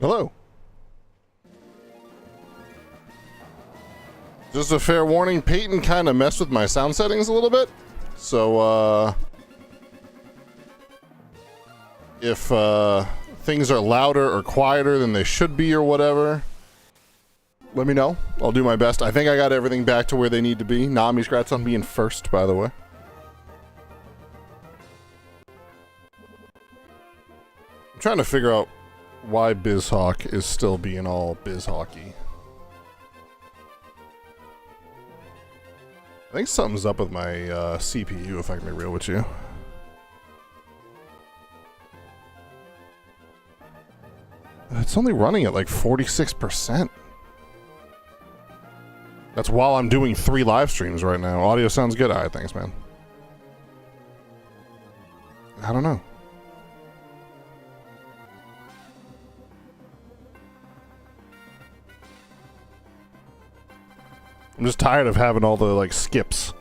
Hello. Just a fair warning, Peyton kind of messed with my sound settings a little bit. So, if things are louder or quieter than they should be or whatever, let me know. I'll do my best. I think I got everything back to where they need to be. Nami, congrats on being first, by the way. I'm trying to figure out why BizHawk is still being all BizHawky. I think something's up with my CPU, if I can be real with you. It's only running at like 46%. That's while I'm doing 3 live streams right now. Audio sounds good. Alright, thanks, man. I don't know. I'm just tired of having all the, like, skips.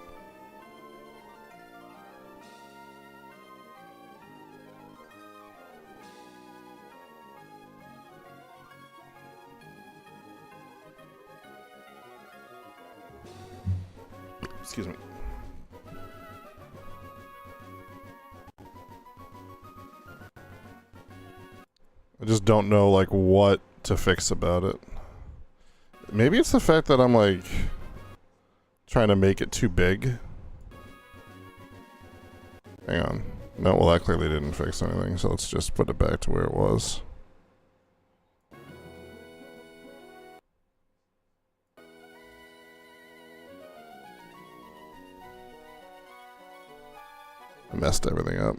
Excuse me. I just don't know, like, what to fix about it. Maybe it's the fact that I'm, like, trying to make it too big. Hang on. No, well, that clearly didn't fix anything, so let's just put it back to where it was. I messed everything up.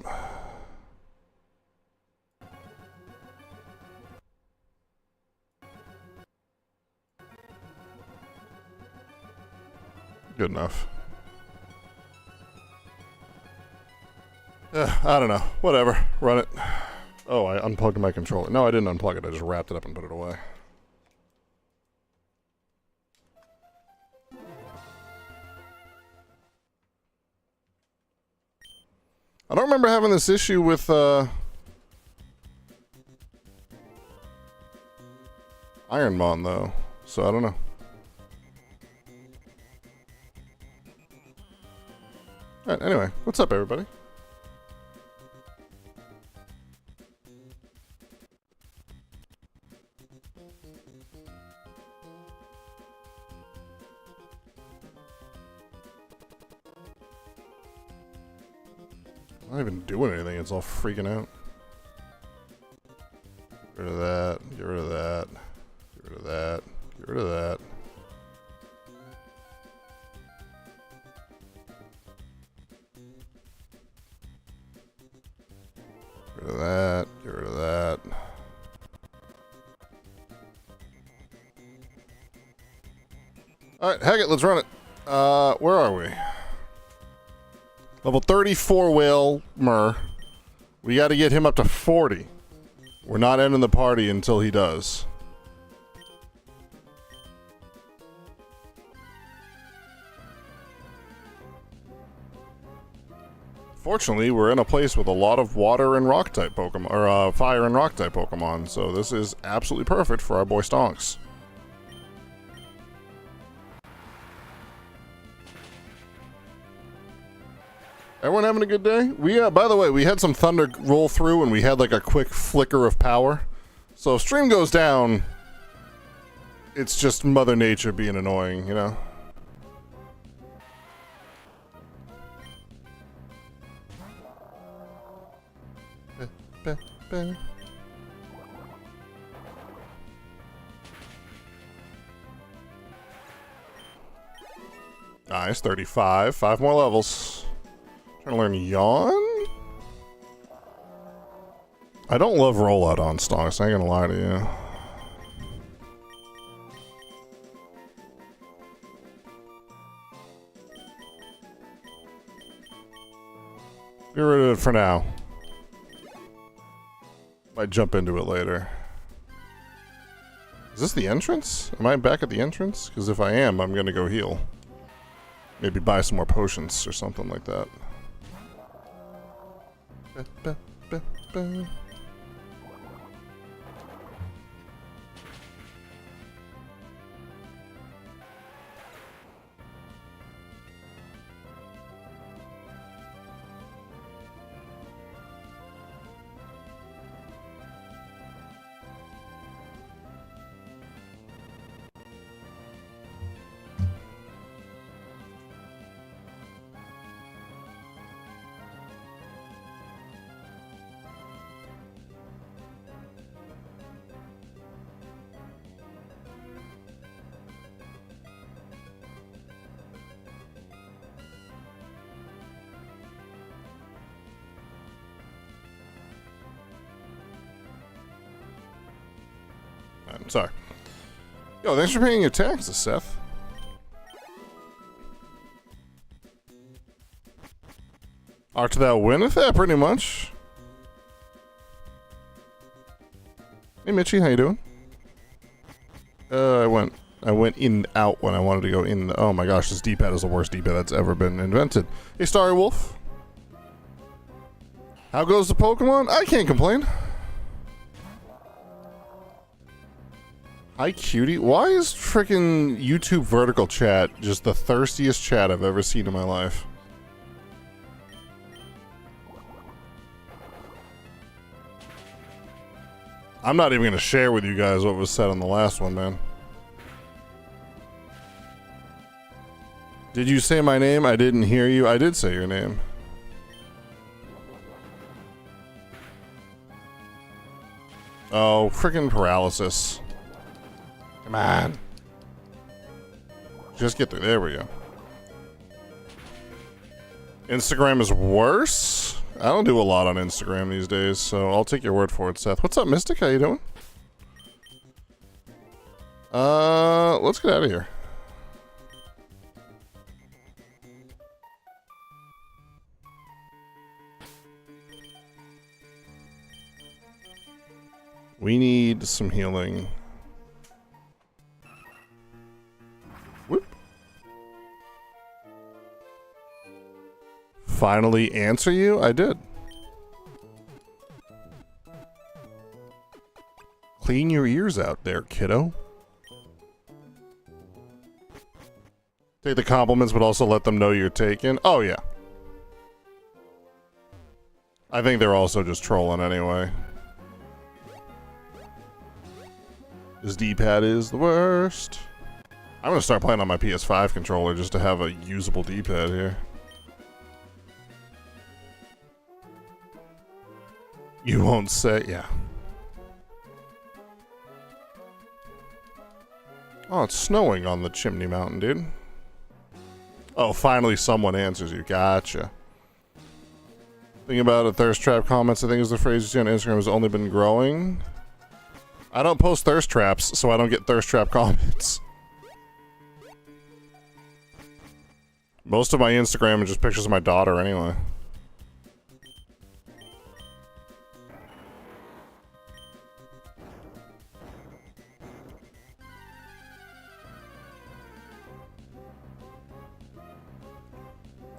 Good enough. I don't know. Whatever. Run it. Oh, I unplugged my controller. No, I didn't unplug it. I just wrapped it up and put it away. I don't remember having this issue with, Ironmon, though. So, I don't know. Alright, anyway. What's up, everybody? I'm not even doing anything, it's all freaking out. Get rid of that, get rid of that, get rid of that, get rid of that. Get rid of that, get rid of that. Alright, heck it, let's run it. Where are we? Level 34 Wailord. We gotta get him up to 40. We're not ending the party until he does. Fortunately, we're in a place with a lot of water and rock type Pokemon, or fire and rock type Pokemon, so this is absolutely perfect for our boy Stonks. Everyone having a good day? We, by the way, we had some thunder roll through and we had like a quick flicker of power. So if stream goes down, it's just Mother Nature being annoying, you know? Nice, 35. 5 more levels. Trying to learn Yawn? I don't love rollout on Stonks, I ain't gonna lie to you. Get rid of it for now. Might jump into it later. Is this the entrance? Am I back at the entrance? Because if I am, I'm gonna go heal. Maybe buy some more potions or something like that. Sorry. Yo, thanks for paying your taxes, Seth. Art thou winneth? Yeah, pretty much. Hey, Mitchie, how you doing? I went in out when I wanted to go in. Oh my gosh, this D-pad is the worst D-pad that's ever been invented. Hey, Starry Wolf. How goes the Pokemon? I can't complain. Hi, cutie. Why is freaking YouTube vertical chat just the thirstiest chat I've ever seen in my life? I'm not even going to share with you guys what was said on the last one, man. Did you say my name? I didn't hear you. I did say your name. Oh, freaking paralysis. Come on. Just get through. There we go. Instagram is worse? I don't do a lot on Instagram these days, so I'll take your word for it, Seth. What's up, Mystic? How you doing? Let's get out of here. We need some healing. Whoop. Finally answer you? I did. Clean your ears out there, kiddo. Take the compliments, but also let them know you're taken. Oh, yeah. I think they're also just trolling anyway. This D-pad is the worst. I'm gonna start playing on my PS5 controller just to have a usable D-pad here. You won't say, yeah. Oh, it's snowing on the Chimney Mountain, dude. Oh, finally someone answers you. Gotcha. Thing about it, thirst trap comments, I think is the phrase you see on Instagram has only been growing. I don't post thirst traps, so I don't get thirst trap comments. Most of my Instagram is just pictures of my daughter anyway.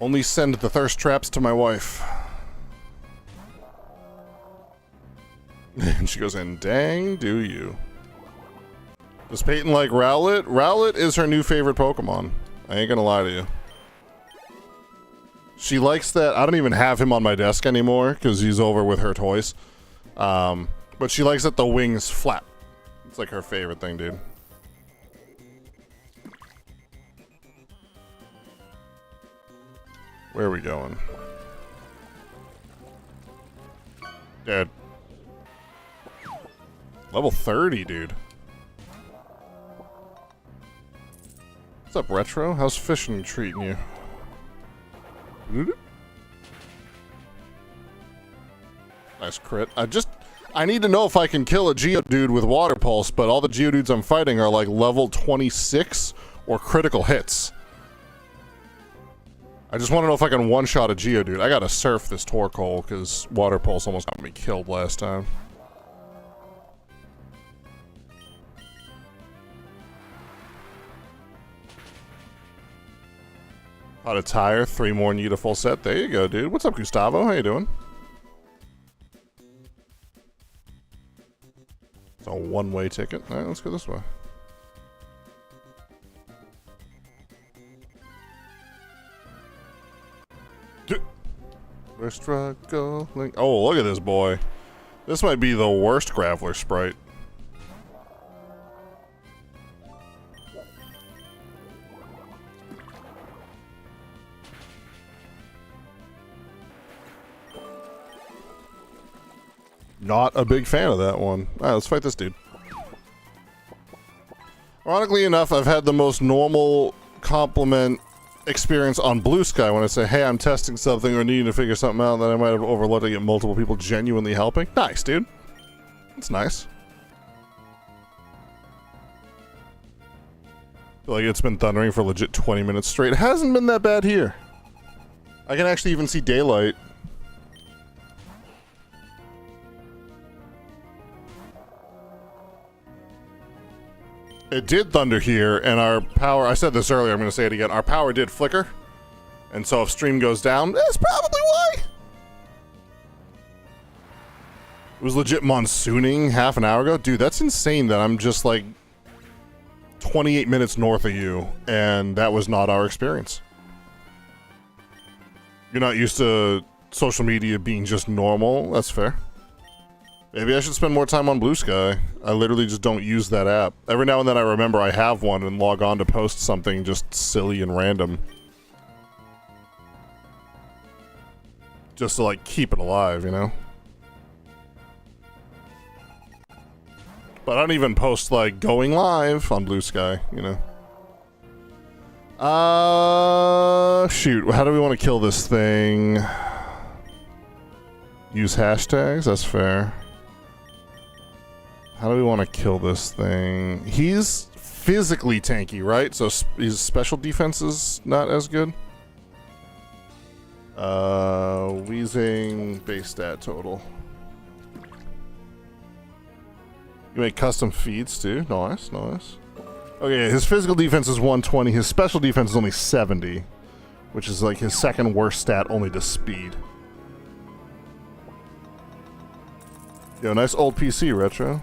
Only send the thirst traps to my wife. And she goes in, dang, do you. Does Peyton like Rowlet? Rowlet is her new favorite Pokemon. I ain't gonna lie to you. She likes that. I don't even have him on my desk anymore because he's over with her toys. But she likes that the wings flap. It's like her favorite thing, dude. Where are we going? Dead. Level 30, dude. What's up, Retro? How's fishing treating you? Nice crit. I need to know if I can kill a Geodude with Water Pulse, but all the Geodudes I'm fighting are like level 26 or critical hits. I just want to know if I can one-shot a Geodude. I gotta surf this Torkoal, because Water Pulse almost got me killed last time. Out of tire, 3 more need a full set. There you go, dude. What's up, Gustavo? How you doing? It's a one-way ticket. Alright, let's go this way. We're struggling. Oh, look at this boy. This might be the worst Graveler sprite. Not a big fan of that one. Alright, let's fight this dude. Ironically enough, I've had the most normal compliment experience on Blue Sky when I say, hey, I'm testing something or needing to figure something out that I might have overlooked. I get multiple people genuinely helping. Nice, dude. That's nice. Like it's been thundering for legit 20 minutes straight. It hasn't been that bad here. I can actually even see daylight. It did thunder here, and our power, I said this earlier, I'm going to say it again, our power did flicker. And so if stream goes down, that's probably why. It was legit monsooning half an hour ago. Dude, that's insane that I'm just like 28 minutes north of you, and that was not our experience. You're not used to social media being just normal. That's fair. Maybe I should spend more time on Blue Sky. I literally just don't use that app. Every now and then I remember I have one and log on to post something just silly and random. Just to like keep it alive, you know? But I don't even post like going live on Blue Sky, you know? Shoot. How do we want to kill this thing? Use hashtags? That's fair. How do we want to kill this thing? He's physically tanky, right? So his special defense is not as good. Wheezing base stat total. You make custom feeds too. Nice, nice. Okay, his physical defense is 120. His special defense is only 70, which is like his second worst stat, only to speed. Yo, nice old PC, Retro.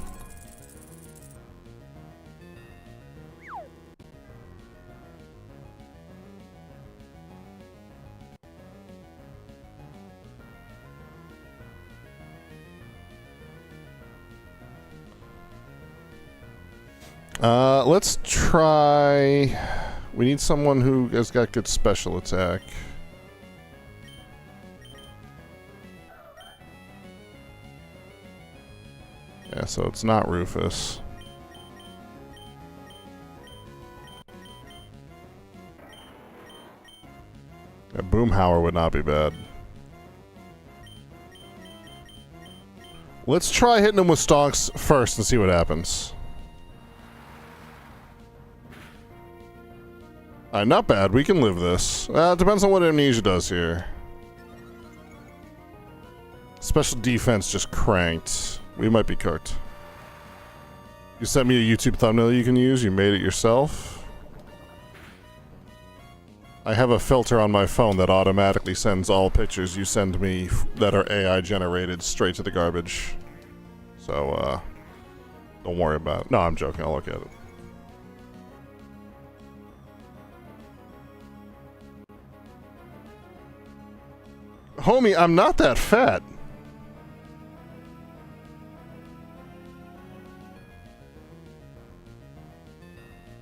Let's try... We need someone who has got good special attack. Yeah, so it's not Rufus. Yeah, Boomhauer would not be bad. Let's try hitting him with stonks first and see what happens. Alright, not bad. We can live this. It depends on what Amnesia does here. Special defense just cranked. We might be cooked. You sent me a YouTube thumbnail you can use. You made it yourself. I have a filter on my phone that automatically sends all pictures you send me that are AI generated straight to the garbage. So, don't worry about it. No, I'm joking. I'll look at it. Homie, I'm not that fat.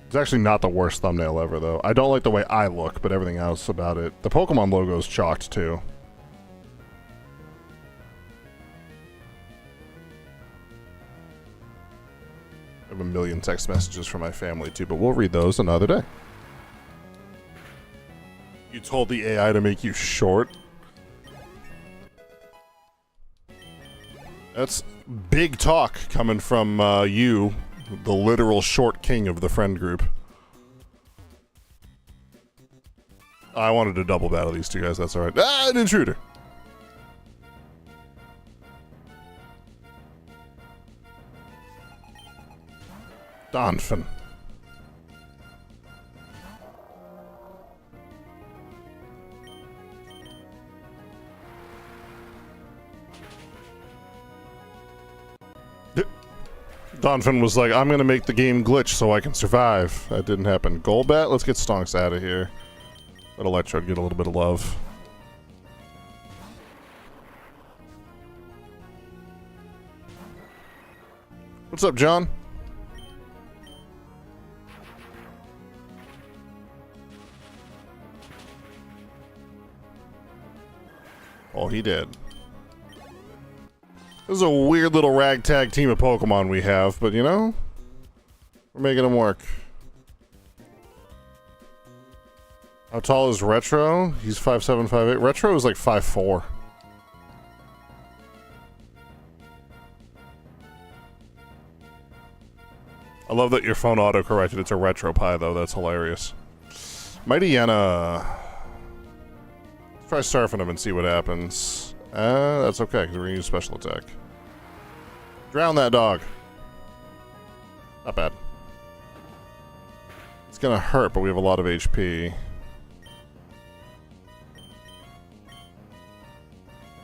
It's actually not the worst thumbnail ever, though. I don't like the way I look, but everything else about it. The Pokemon logo is chalked, too. I have a million text messages from my family, too, but we'll read those another day. You told the AI to make you short? That's big talk coming from you, the literal short king of the friend group. I wanted to double battle these two guys, that's alright. Ah, an intruder! Donphin. Donphin was like, I'm gonna make the game glitch so I can survive. That didn't happen. Golbat, let's get Stonks out of here. Let Electrode get a little bit of love. What's up, John? Oh, he did. This is a weird little ragtag team of Pokemon we have, but you know, we're making them work. How tall is Retro? He's 5'7", 5'8". Retro is like 5'4". I love that your phone auto-corrected it to RetroPie, though. That's hilarious. Mighty Yenna. Let's try surfing him and see what happens. That's okay, because we're going to use special attack. Drown that dog. Not bad. It's going to hurt, but we have a lot of HP.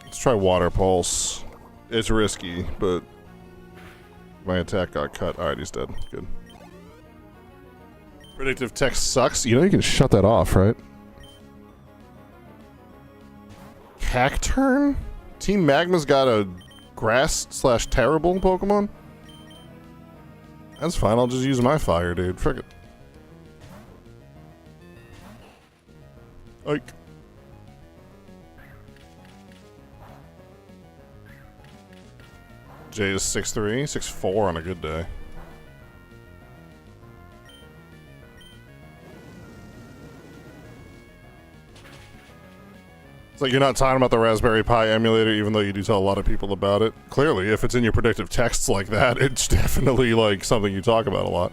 Let's try Water Pulse. It's risky, but my attack got cut. Alright, he's dead. Good. Predictive text sucks. You know you can shut that off, right? Cacturn? Team Magma's got a grass/terrible Pokemon? That's fine, I'll just use my fire, dude. Frick it. Ike. Jay is 6'3", 6'4" on a good day. It's like you're not talking about the Raspberry Pi emulator, even though you do tell a lot of people about it. Clearly, if it's in your predictive texts like that, it's definitely like something you talk about a lot.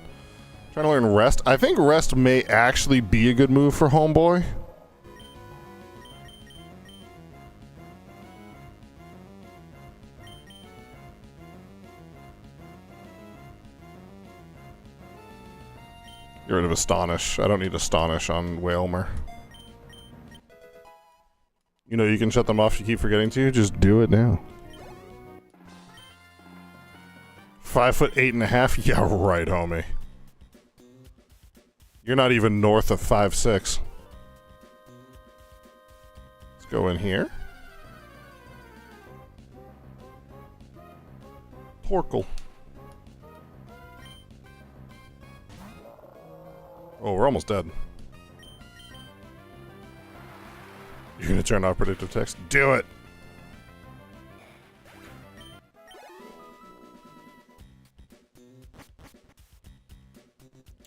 Trying to learn Rest. I think Rest may actually be a good move for Homeboy. Get rid of Astonish. I don't need Astonish on Wailmer. You know you can shut them off if you keep forgetting to. Just do it now. 5'8.5"? Yeah, right, homie. You're not even north of 5'6". Let's go in here. Torkoal. Oh, we're almost dead. You're gonna turn off predictive text? Do it!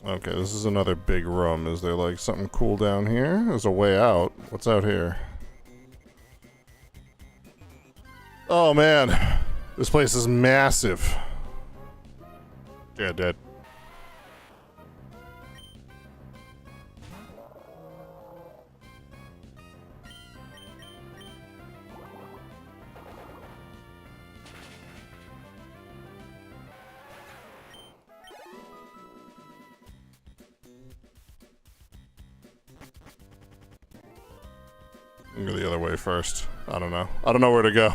Okay, this is another big room. Is there like something cool down here? There's a way out. What's out here? Oh man, this place is massive. Yeah, dead. Go the other way first. I don't know. I don't know where to go.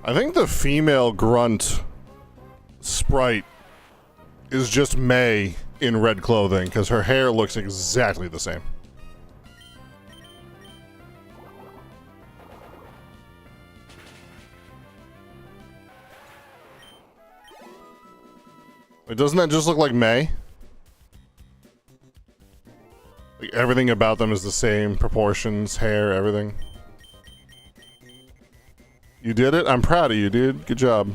I think the female grunt sprite is just May in red clothing, because her hair looks exactly the same. Wait, doesn't that just look like May? Like everything about them is the same, proportions, hair, everything. You did it? I'm proud of you, dude. Good job.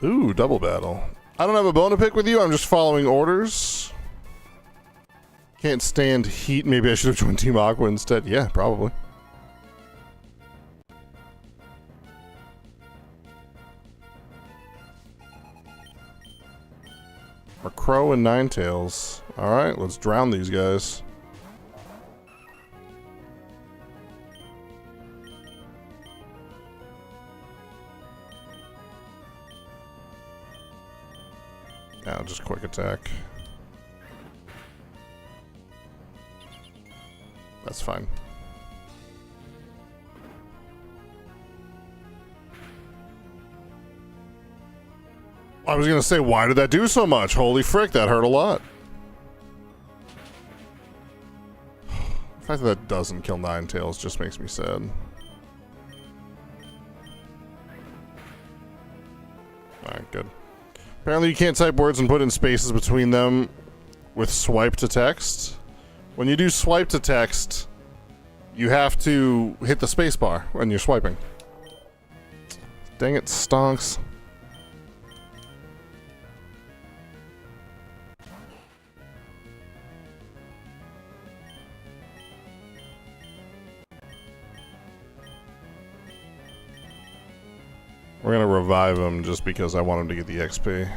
Ooh, double battle. I don't have a bone to pick with you. I'm just following orders. Can't stand heat. Maybe I should have joined Team Aqua instead. Yeah, probably. A Crow and Ninetales. Alright, let's drown these guys. Yeah, just quick attack. That's fine. I was gonna say, why did that do so much? Holy frick, that hurt a lot. The fact that doesn't kill Ninetales just makes me sad. Alright, good. Apparently you can't type words and put in spaces between them with swipe to text. When you do swipe to text, you have to hit the space bar when you're swiping. Dang it, stonks. We're gonna revive him just because I want him to get the XP.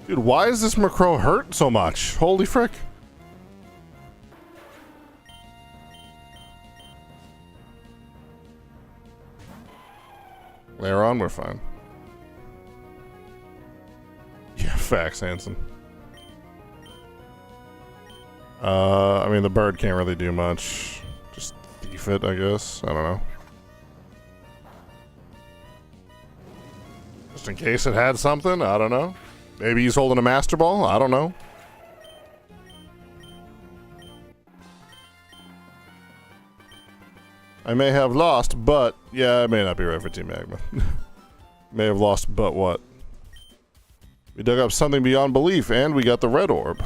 Dude, why is this Macro hurt so much? Holy frick. Later on, we're fine. Yeah, facts, Hanson. I mean, the bird can't really do much. Just thief it, I guess. I don't know. Just in case it had something, I don't know. Maybe he's holding a Master Ball, I don't know. I may have lost, but... Yeah, I may not be right for Team Magma. May have lost, but what? We dug up something beyond belief, and we got the red orb.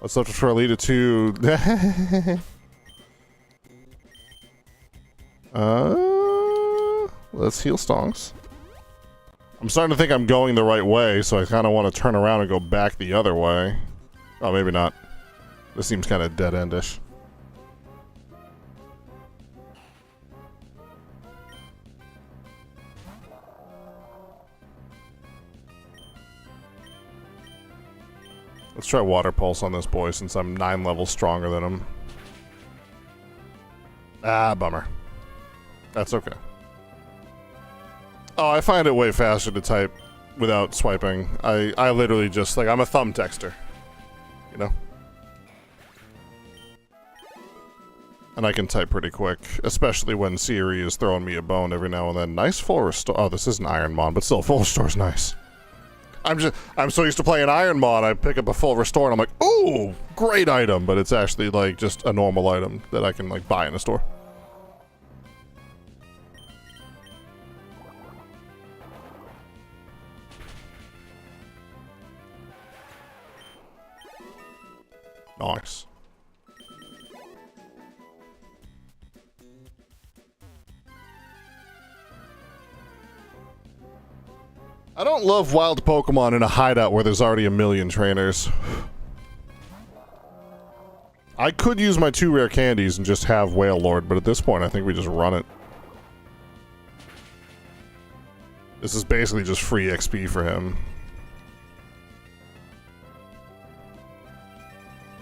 Let's look for a leader to... let's heal stonks. I'm starting to think I'm going the right way, so I kind of want to turn around and go back the other way. Oh, maybe not. This seems kind of dead-endish. Let's try Water Pulse on this boy since I'm 9 levels stronger than him. Ah, bummer. That's okay. Oh, I find it way faster to type without swiping. I literally just, like, I'm a thumb texter. You know? And I can type pretty quick, especially when Siri is throwing me a bone every now and then. Nice full restore. Oh, this is an Iron Mon, but still, full restore's nice. I'm so used to playing Iron Mon, I pick up a full restore and I'm like, ooh, great item, but it's actually like just a normal item that I can like buy in a store. Nice. I don't love wild Pokemon in a hideout where there's already a million trainers. I could use my 2 rare candies and just have Wailord, but at this point I think we just run it. This is basically just free XP for him.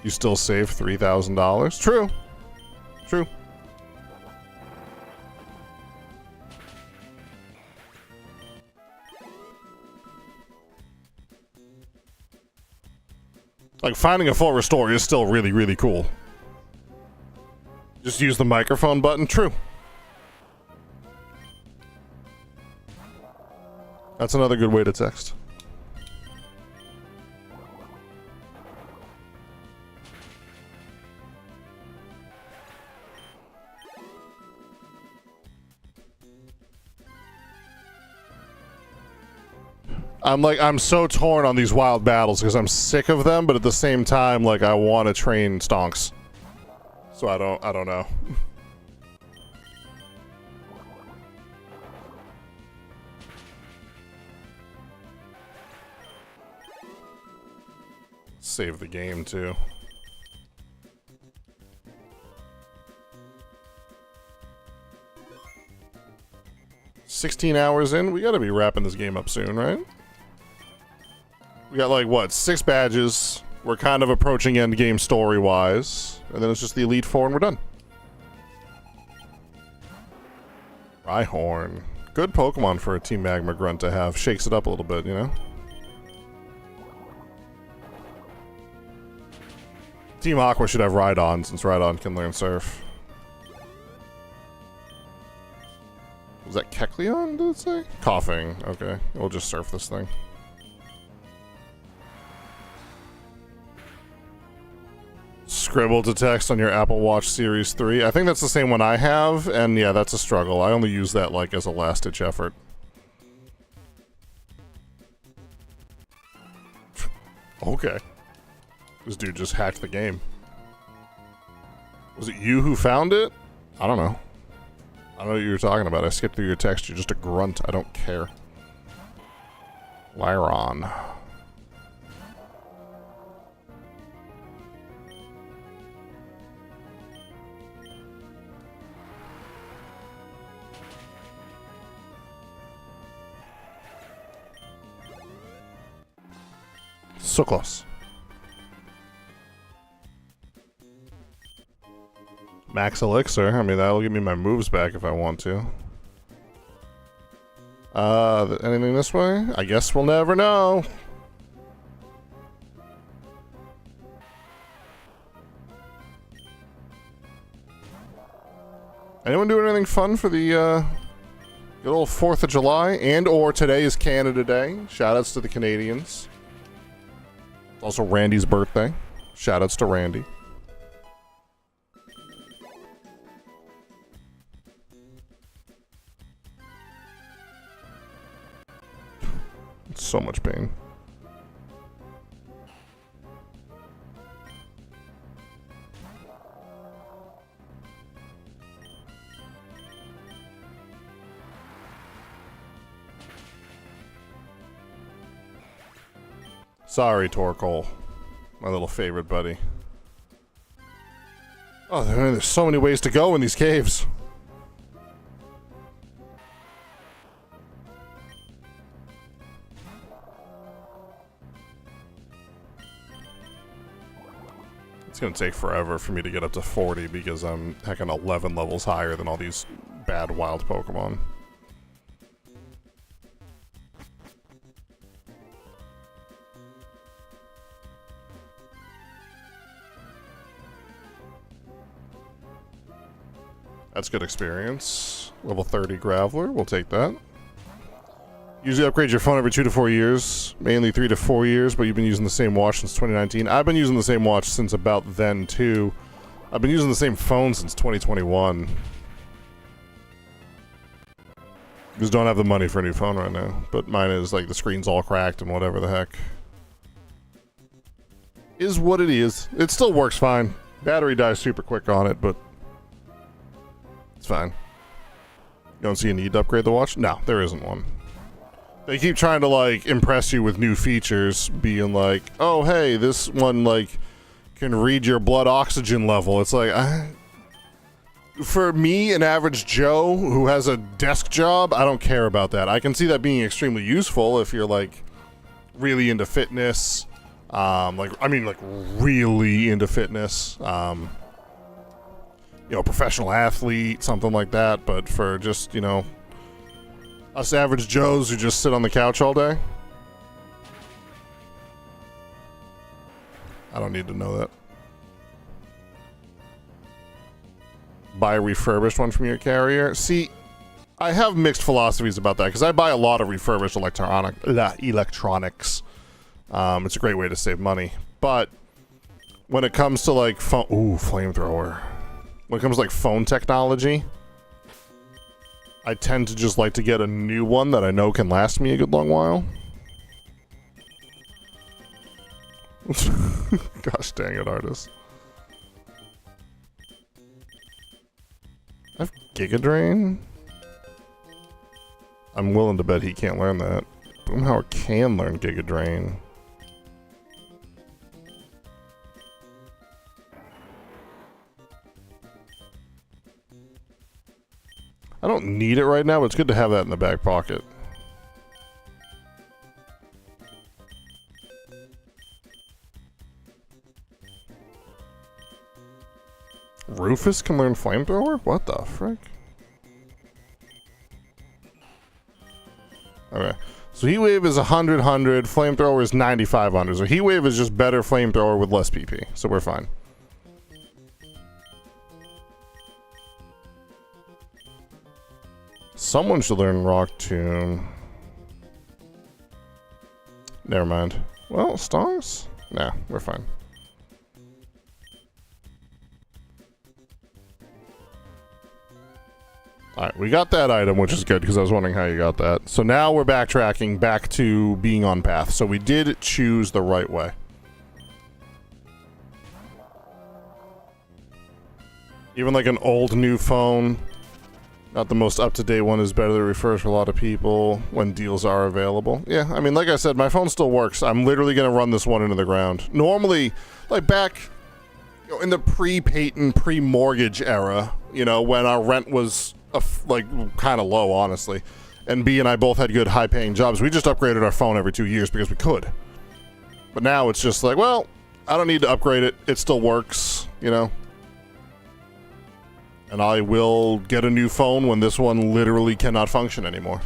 You still save $3,000? True. True. Like, finding a full restore is still really, really cool. Just use the microphone button. True. That's another good way to text. I'm so torn on these wild battles because I'm sick of them, but at the same time, like, I want to train stonks. So I don't know. Save the game too. $16 hours in, we gotta be wrapping this game up soon, right? We got like, what, 6 badges. We're kind of approaching endgame story-wise. And then it's just the Elite Four and we're done. Rhyhorn. Good Pokemon for a Team Magma grunt to have. Shakes it up a little bit, you know? Team Aqua should have Rhydon, since Rhydon can learn Surf. Was that Kecleon, did it say? Coughing. Okay, we'll just surf this thing. Scribble to text on your Apple Watch Series 3. I think that's the same one I have, and yeah, that's a struggle. I only use that like as a last-ditch effort. Okay. This dude just hacked the game. Was it you who found it? I don't know. I don't know what you were talking about. I skipped through your text. You're just a grunt. I don't care. Lyron. So close. Max Elixir. I mean, that'll give me my moves back if I want to. Anything this way? I guess we'll never know. Anyone doing anything fun for the good old 4th of July? And or today is Canada Day. Shoutouts to the Canadians. It's also Randy's birthday. Shoutouts to Randy. It's so much pain. Sorry, Torkoal. My little favorite buddy. Oh, there's so many ways to go in these caves. It's gonna take forever for me to get up to 40 because I'm heckin' 11 levels higher than all these bad wild Pokemon. That's good experience. Level 30 Graveler, we'll take that. Usually upgrade your phone every 2 to 4 years, mainly 3 to 4 years, but you've been using the same watch since 2019. I've been using the same watch since about then, too. I've been using the same phone since 2021. Just don't have the money for a new phone right now, but mine is, like, the screen's all cracked and whatever the heck. Is what it is. It still works fine. Battery dies super quick on it, but it's fine. You don't see a need to upgrade the watch? No, there isn't one. They keep trying to, like, impress you with new features, being like, oh, hey, this one, like, can read your blood oxygen level. It's like, for me, an average Joe who has a desk job, I don't care about that. I can see that being extremely useful if you're, like, really into fitness. Really into fitness. You know, professional athlete, something like that. But for just, you know, us average Joes who just sit on the couch all day, I don't need to know that. Buy a refurbished one from your carrier. See, I have mixed philosophies about that because I buy a lot of refurbished electronics. It's a great way to save money. But when it comes to like phone, flamethrower. When it comes to like phone technology, I tend to just like to get a new one that I know can last me a good long while. Gosh dang it, artist. I have Giga Drain? I'm willing to bet he can't learn that. Boomhauer can learn Giga Drain. I don't need it right now, but it's good to have that in the back pocket. Rufus can learn Flamethrower? What the frick? Okay. So Heat Wave is 100, Flamethrower is 9500. So Heat Wave is just better Flamethrower with less PP. So we're fine. Someone should learn Rock Tomb. Never mind. Well, Stars? Nah, we're fine. Alright, we got that item, which is good, because I was wondering how you got that. So now we're backtracking back to being on path. So we did choose the right way. Even like an old new phone, not the most up-to-date one, is better to refer for a lot of people when deals are available. Yeah, I mean, like I said, my phone still works. I'm literally going to run this one into the ground. Normally, like back in the pre-patent, pre-mortgage era, you know, when our rent was like kind of low, honestly, and B and I both had good high-paying jobs, we just upgraded our phone every 2 years because we could. But now it's just like, well, I don't need to upgrade it. It still works, you know. And I will get a new phone when this one literally cannot function anymore.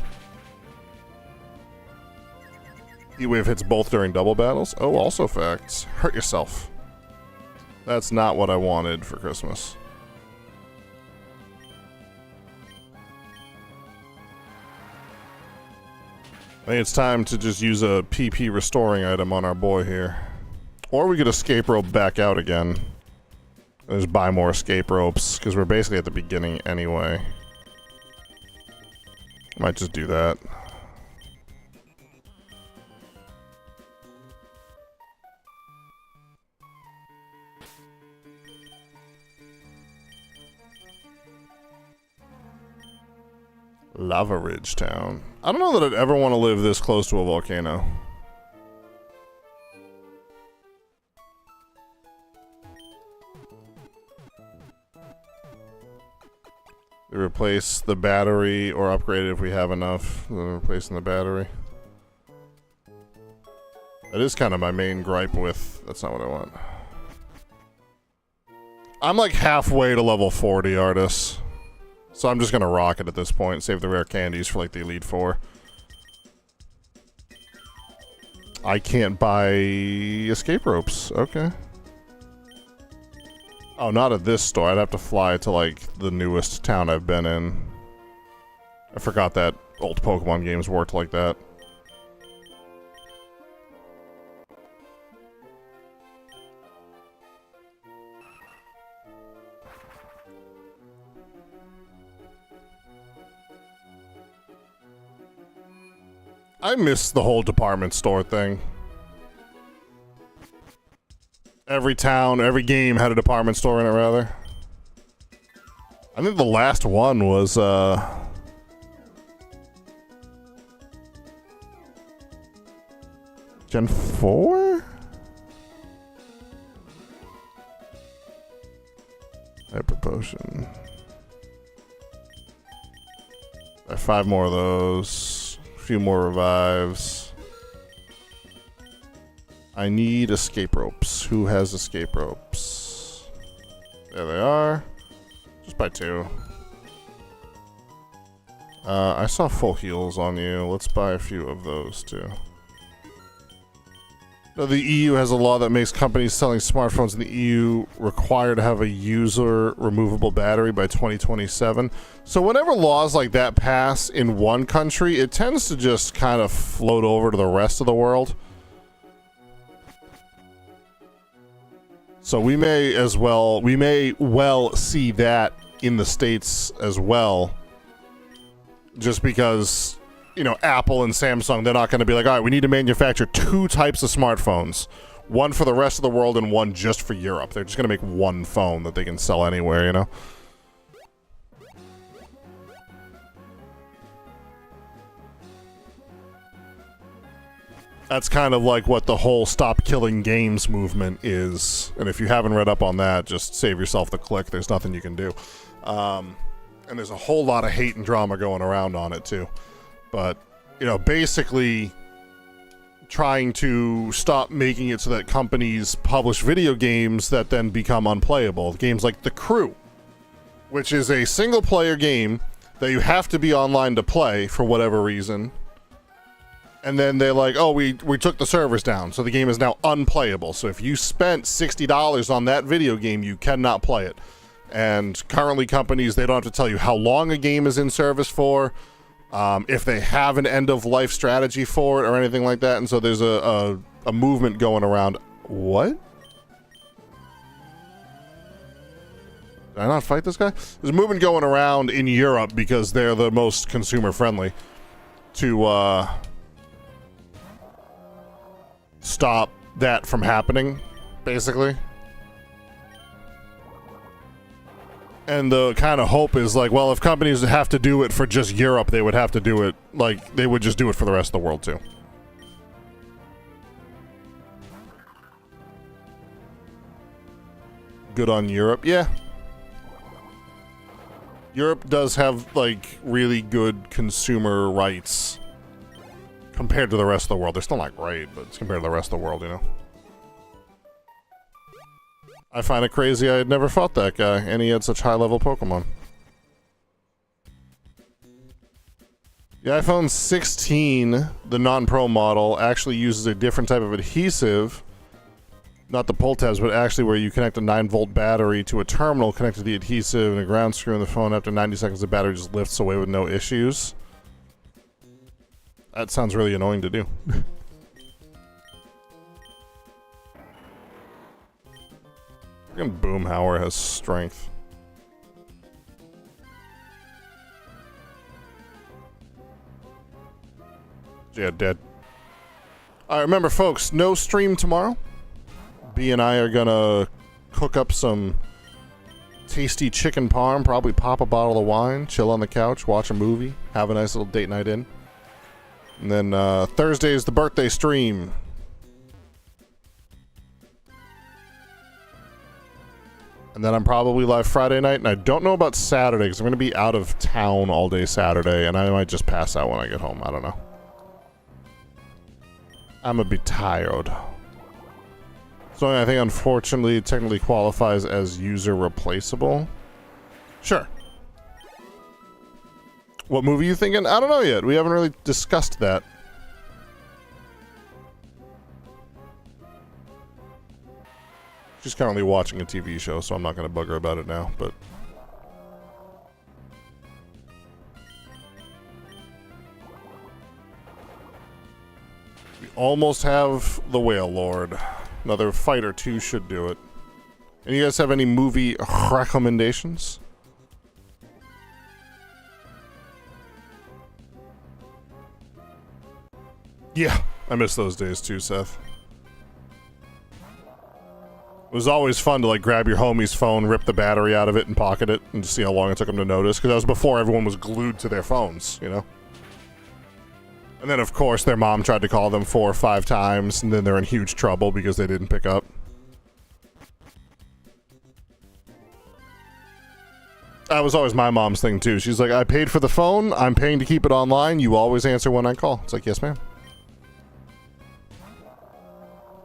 Heatwave hits both during double battles. Oh, also facts. Hurt yourself. That's not what I wanted for Christmas. I think it's time to just use a PP restoring item on our boy here. Or we could escape rope back out again. Just buy more escape ropes, because we're basically at the beginning anyway. Might just do that. Lava Ridge Town. I don't know that I'd ever want to live this close to a volcano. Replace the battery or upgrade it if we have enough. Replacing the battery. That is kind of my main gripe with... That's not what I want. I'm like halfway to level 40, Artis. So I'm just gonna rock it at this point. Save the rare candies for like the Elite Four. I can't buy escape ropes. Okay. Oh, not at this store. I'd have to fly to, like, the newest town I've been in. I forgot that old Pokemon games worked like that. I miss the whole department store thing. Every town, every game had a department store in it, rather. I think the last one was, Gen 4? Hyper Potion. I have 5 more of those. A few more revives. I need escape ropes. Who has escape ropes? There they are. Just buy 2. I saw full heals on you. Let's buy a few of those too. No, the EU has a law that makes companies selling smartphones in the EU required to have a user removable battery by 2027. So whenever laws like that pass in one country, it tends to just kind of float over to the rest of the world. So we may well see that in the States as well. Just because, you know, Apple and Samsung, they're not going to be like, all right, we need to manufacture 2 types of smartphones. One for the rest of the world and one just for Europe. They're just going to make one phone that they can sell anywhere, you know? That's kind of like what the whole stop killing games movement is. And if you haven't read up on that, just save yourself the click. There's nothing you can do. And there's a whole lot of hate and drama going around on it too. But, you know, basically trying to stop making it so that companies publish video games that then become unplayable. Games like The Crew, which is a single player game that you have to be online to play for whatever reason. And then they're like, oh, we took the servers down, so the game is now unplayable. So if you spent $60 on that video game, you cannot play it. And currently companies, they don't have to tell you how long a game is in service for, if they have an end-of-life strategy for it or anything like that. And so there's a movement going around. What? Did I not fight this guy? There's a movement going around in Europe because they're the most consumer friendly to stop that from happening, basically. And the kind of hope is like, well, if companies have to do it for just Europe, they would have to do it, like, they would just do it for the rest of the world too. Good on Europe, yeah. Europe does have, like, really good consumer rights compared to the rest of the world. They're still not great, but it's compared to the rest of the world, you know. I find it crazy I had never fought that guy, and he had such high-level Pokemon. The iPhone 16, the non-Pro model, actually uses a different type of adhesive. Not the pull tabs, but actually where you connect a 9-volt battery to a terminal connected to the adhesive and a ground screw in the phone. After 90 seconds, the battery just lifts away with no issues. That sounds really annoying to do. Boomhauer has strength. Yeah, dead. Alright, remember folks, no stream tomorrow. B and I are gonna cook up some tasty chicken parm, probably pop a bottle of wine, chill on the couch, watch a movie, have a nice little date night in. And then Thursday is the birthday stream. And then I'm probably live Friday night, and I don't know about Saturday, because I'm going to be out of town all day Saturday, and I might just pass out when I get home. I don't know. I'm going to be tired. So I think, unfortunately, it technically qualifies as user replaceable. Sure. What movie are you thinking? I don't know yet. We haven't really discussed that. She's currently watching a TV show, so I'm not going to bug her about it now, but... We almost have the Wailord. Another fight or two should do it. And you guys have any movie recommendations? Yeah, I miss those days too, Seth. It was always fun to, like, grab your homie's phone, rip the battery out of it, and pocket it, and just see how long it took them to notice, because that was before everyone was glued to their phones, you know? And then, of course, their mom tried to call them 4 or 5 times, and then they're in huge trouble because they didn't pick up. That was always my mom's thing, too. She's like, I paid for the phone, I'm paying to keep it online, you always answer when I call. It's like, yes, ma'am.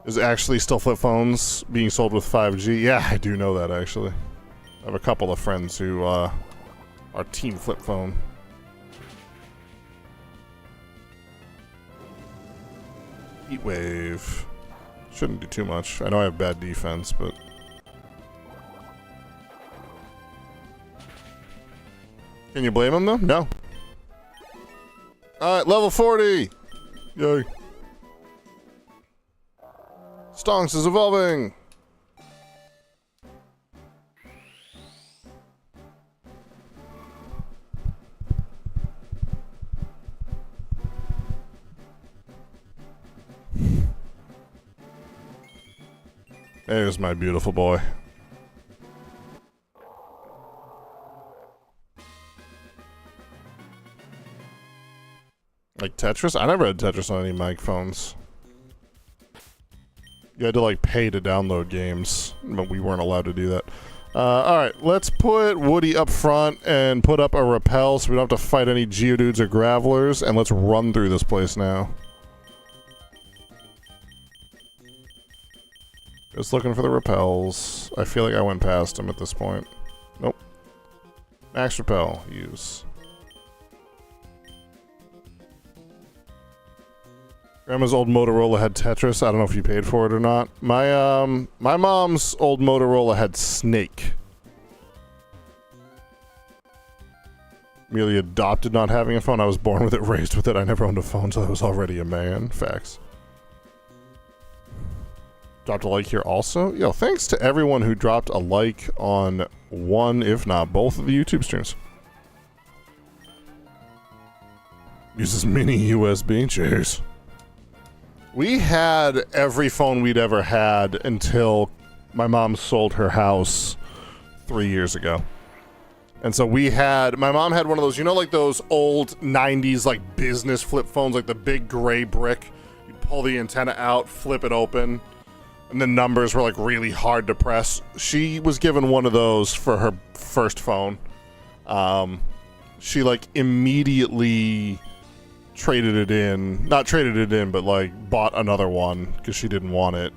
Is actually still flip phones being sold with 5G? Yeah, I do know that, actually. I have a couple of friends who are team flip phone. Heat wave. Shouldn't do too much. I know I have bad defense, but... Can you blame him, though? No. Alright, level 40! Yay. Stonks is evolving! There's my beautiful boy. Like Tetris? I never had Tetris on any mic phones. You had to, like, pay to download games, but we weren't allowed to do that. Alright, let's put Woody up front and put up a repel so we don't have to fight any Geodudes or Gravelers, and let's run through this place now. Just looking for the repels. I feel like I went past him at this point. Nope. Max repel. Use. Grandma's old Motorola had Tetris. I don't know if you paid for it or not. My mom's old Motorola had Snake. Merely adopted not having a phone. I was born with it, raised with it. I never owned a phone, so I was already a man. Facts. Dropped a like here also. Yo, thanks to everyone who dropped a like on one, if not both, of the YouTube streams. Uses mini USB. Cheers. We had every phone we'd ever had until my mom sold her house 3 years ago. And so my mom had one of those, you know, like those old 90s, like business flip phones, like the big gray brick. You'd pull the antenna out, flip it open, and the numbers were like really hard to press. She was given one of those for her first phone. She like immediately not traded it in, but like bought another one because she didn't want it.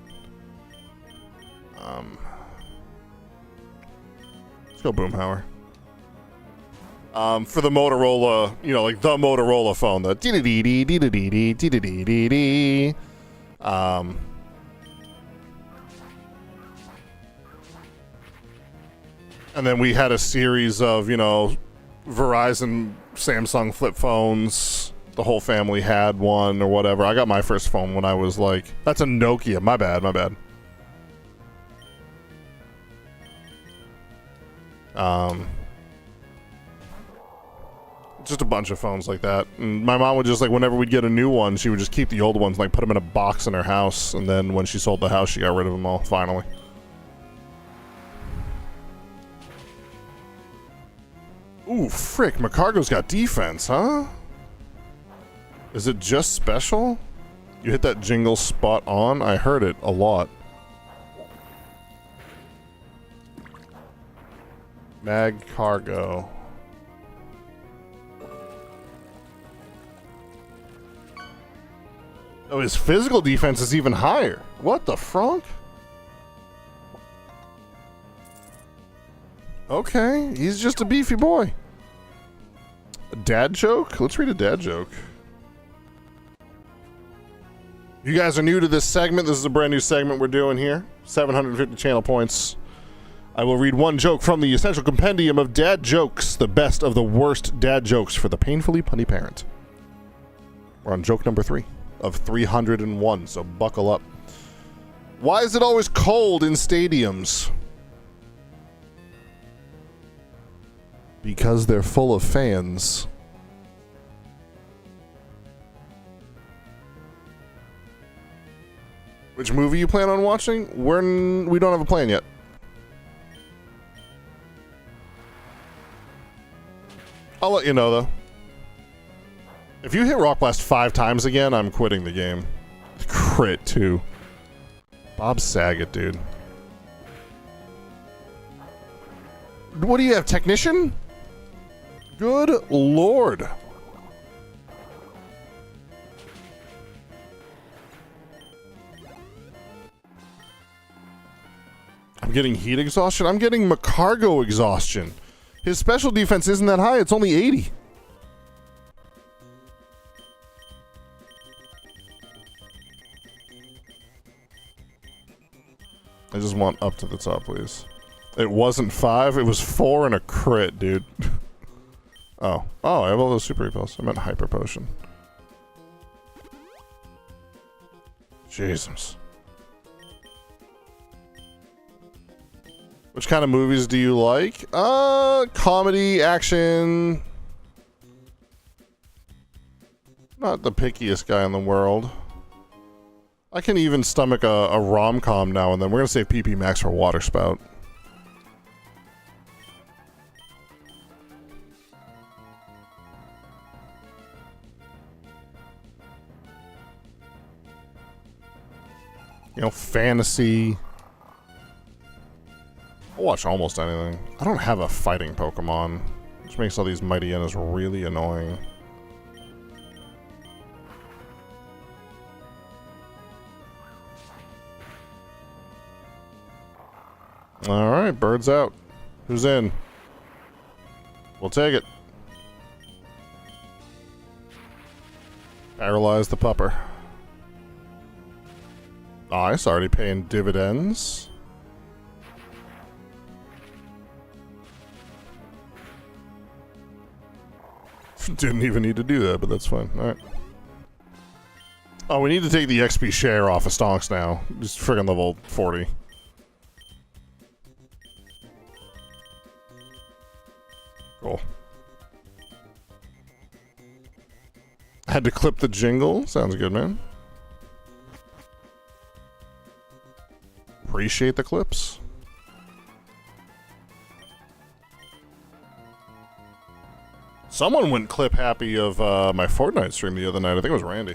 Let's go Boomhauer. For the Motorola, you know, like the Motorola phone, the dee-dee-dee-dee-dee-dee-dee-dee-dee-dee. And then we had a series of, you know, Verizon, Samsung flip phones. The whole family had one or whatever. I got my first phone when I was like, that's a Nokia. My bad. Just a bunch of phones like that. And my mom would just like, whenever we'd get a new one, she would just keep the old ones and like put them in a box in her house. And then when she sold the house, she got rid of them all, finally. Ooh, frick, Macargo's got defense, huh? Is it just special? You hit that jingle spot on? I heard it a lot. Mag Cargo. Oh, his physical defense is even higher. What the frunk? Okay, he's just a beefy boy. A dad joke? Let's read a dad joke. You guys are new to this segment. This is a brand new segment we're doing here. 750 channel points. I will read one joke from the essential compendium of dad jokes, the best of the worst dad jokes for the painfully punny parent. We're on joke number 3 of 301, so buckle up. Why is it always cold in stadiums? Because they're full of fans. Which movie you plan on watching? We don't have a plan yet. I'll let you know, though. If you hit Rock Blast 5 times again, I'm quitting the game. Crit, too. Bob Saget, dude. What do you have, Technician? Good lord. I'm getting heat exhaustion. I'm getting Macargo exhaustion. His special defense isn't that high. It's only 80. I just want up to the top, please. It wasn't 5. It was 4 and a crit, dude. Oh, I have all those super repels. I meant hyper potion. Jesus. Which kind of movies do you like? Comedy, action. Not the pickiest guy in the world. I can even stomach a rom-com now and then. We're gonna save PP Max for Water Spout. You know, fantasy. I'll watch almost anything. I don't have a fighting Pokemon, which makes all these Mighty Hyenas really annoying. Alright, bird's out. Who's in? We'll take it. Paralyze the pupper. Nice, already paying dividends. Didn't even need to do that, but that's fine. Alright. Oh, we need to take the XP share off of Stonks now. Just friggin' level 40. Cool. Had to clip the jingle. Sounds good, man. Appreciate the clips. Someone went clip happy of my Fortnite stream the other night. I think it was Randy.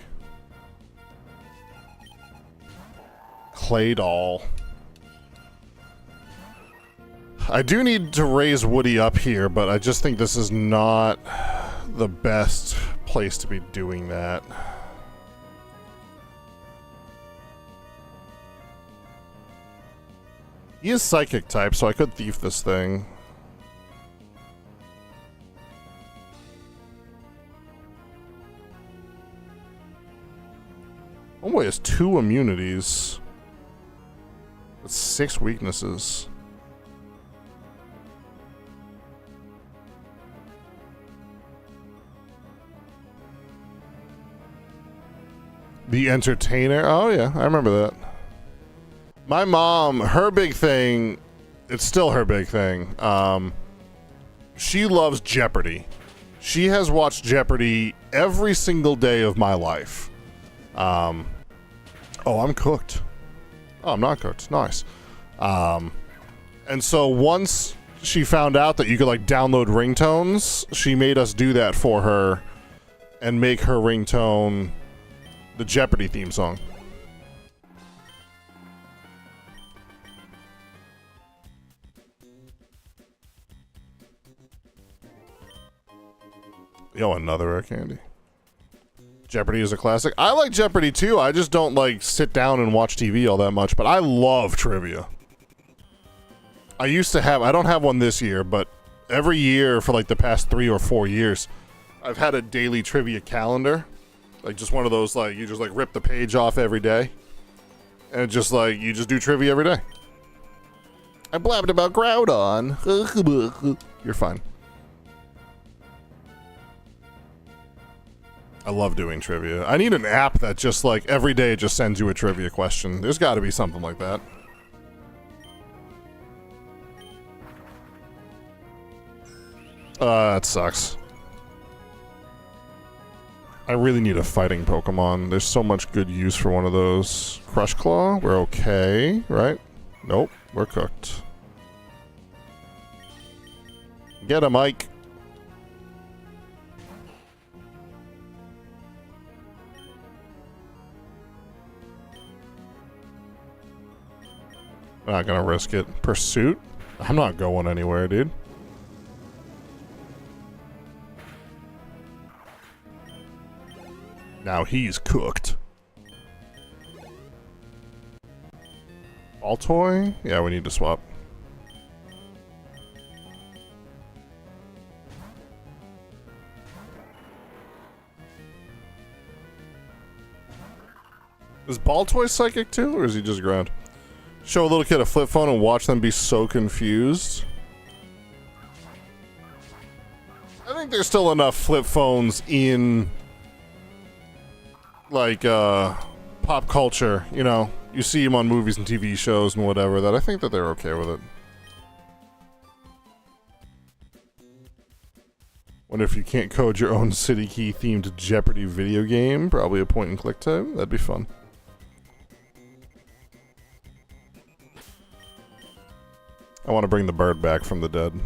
Clay doll. I do need to raise Woody up here, but I just think this is not the best place to be doing that. He is psychic type, so I could thief this thing. Homeboy has 2 immunities. With 6 weaknesses. The Entertainer? Oh yeah, I remember that. My mom, her big thing, it's still her big thing. She loves Jeopardy. She has watched Jeopardy every single day of my life. Oh, I'm cooked. Oh, I'm not cooked. Nice. And so once she found out that you could like download ringtones, she made us do that for her and make her ringtone the Jeopardy theme song. Yo, another rare candy. Jeopardy is a classic. I like Jeopardy too. I just don't like sit down and watch TV all that much, but I love trivia. I used to have, I don't have one this year, but every year for like the past 3 or 4 years, I've had a daily trivia calendar. Like just one of those, like you just like rip the page off every day. And just like, you just do trivia every day. I blabbed about Groudon. You're fine. I love doing trivia. I need an app that just like every day just sends you a trivia question. There's got to be something like that. That sucks. I really need a fighting Pokemon. There's so much good use for one of those. Crush Claw, we're okay, right? Nope, we're cooked. Get him, Mike. I'm not gonna risk it. Pursuit? I'm not going anywhere, dude. Now he's cooked. Ball toy? Yeah, we need to swap. Is Ball toy psychic too, or is he just ground? Show a little kid a flip phone and watch them be so confused. I think there's still enough flip phones in like pop culture, you know. You see them on movies and TV shows and whatever, that I think that they're okay with it. Wonder if you can't code your own city key themed Jeopardy video game. Probably a point and click type. That'd be fun. I want to bring the bird back from the dead.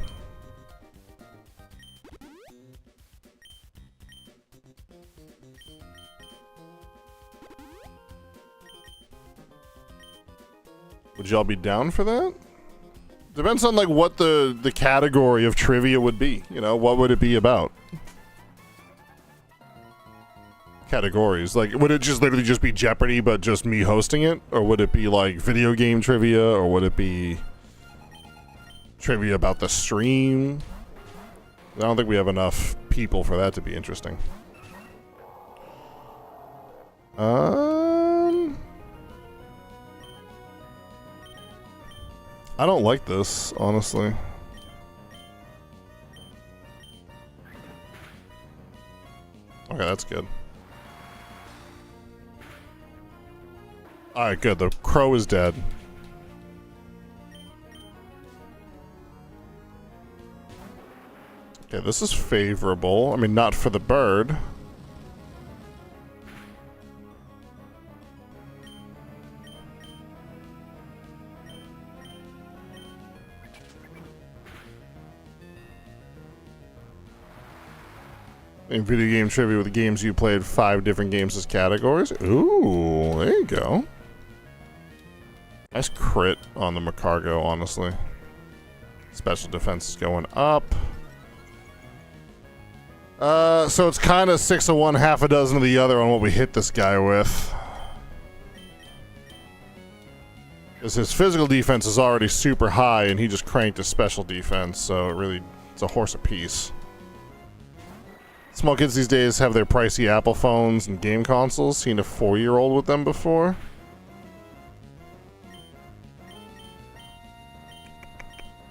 Would y'all be down for that? Depends on like what the category of trivia would be. You know, what would it be about? Categories. Like, would it just literally just be Jeopardy, but just me hosting it? Or would it be like video game trivia? Or would it be trivia about the stream? I don't think we have enough people for that to be interesting. I don't like this, honestly. Okay, that's good. Alright, good. The crow is dead. Okay, this is favorable. I mean, not for the bird. In video game trivia with the games you played, 5 different games as categories. Ooh, there you go. Nice crit on the Macargo, honestly. Special defense is going up. So it's kind of 6 of one, half a dozen of the other on what we hit this guy with. Because his physical defense is already super high, and he just cranked his special defense, so it's a horse apiece. Small kids these days have their pricey Apple phones and game consoles. Seen a 4-year-old with them before.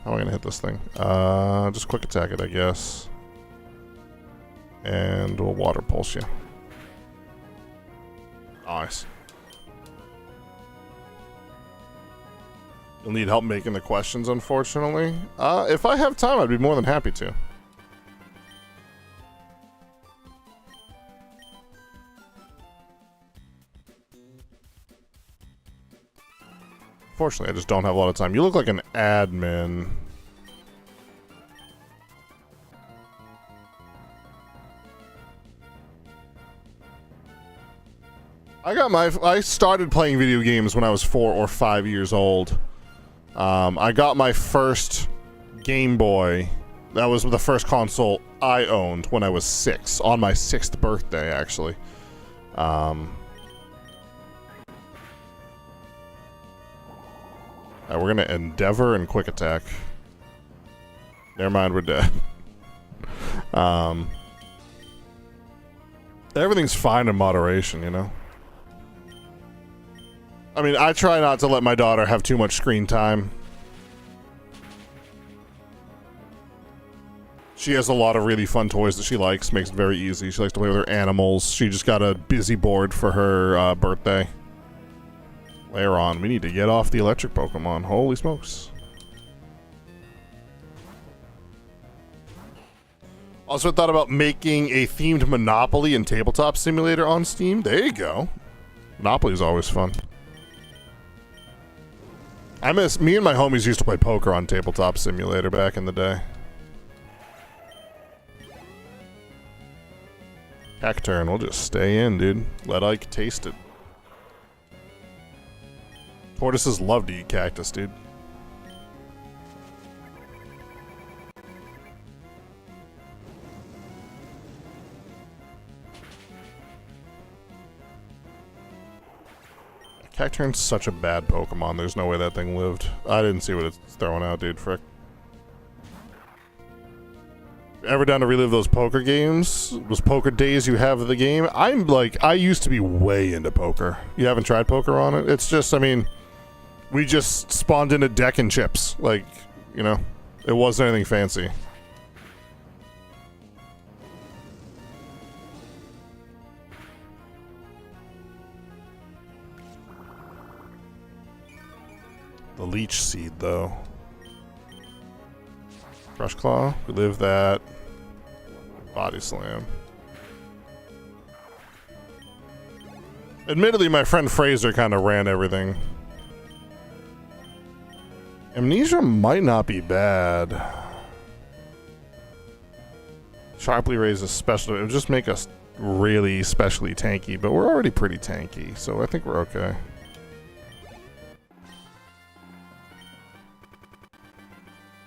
How am I gonna hit this thing? Just quick attack it, I guess. And we'll water pulse you. Nice. You'll need help making the questions, unfortunately. If I have time, I'd be more than happy to. Fortunately, I just don't have a lot of time. You look like an admin. I started playing video games when I was 4 or 5 years old. I got my first Game Boy. That was the first console I owned when I was 6. On my 6th birthday, actually. We're gonna Endeavor and Quick Attack. Never mind, we're dead. Everything's fine in moderation, you know? I mean, I try not to let my daughter have too much screen time. She has a lot of really fun toys that she likes, makes it very easy. She likes to play with her animals. She just got a busy board for her birthday. Later on, we need to get off the electric Pokemon. Holy smokes. Also thought about making a themed Monopoly and Tabletop Simulator on Steam. There you go. Monopoly is always fun. Me and my homies used to play poker on Tabletop Simulator back in the day. Cacturn, we'll just stay in, dude. Let Ike taste it. Tortoises love to eat cactus, dude. Cacturn's such a bad Pokemon. There's no way that thing lived. I didn't see what it's throwing out, dude. Frick. Ever down to relive those poker games? Those poker days you have of the game? I used to be way into poker. You haven't tried poker on it? It's just, I mean, we just spawned in a deck and chips. Like, you know, it wasn't anything fancy. The Leech Seed, though. Crush Claw, relive that. Body Slam. Admittedly, my friend Fraser kind of ran everything. Amnesia might not be bad. Sharply raises special. It would just make us really specially tanky, but we're already pretty tanky, so I think we're okay.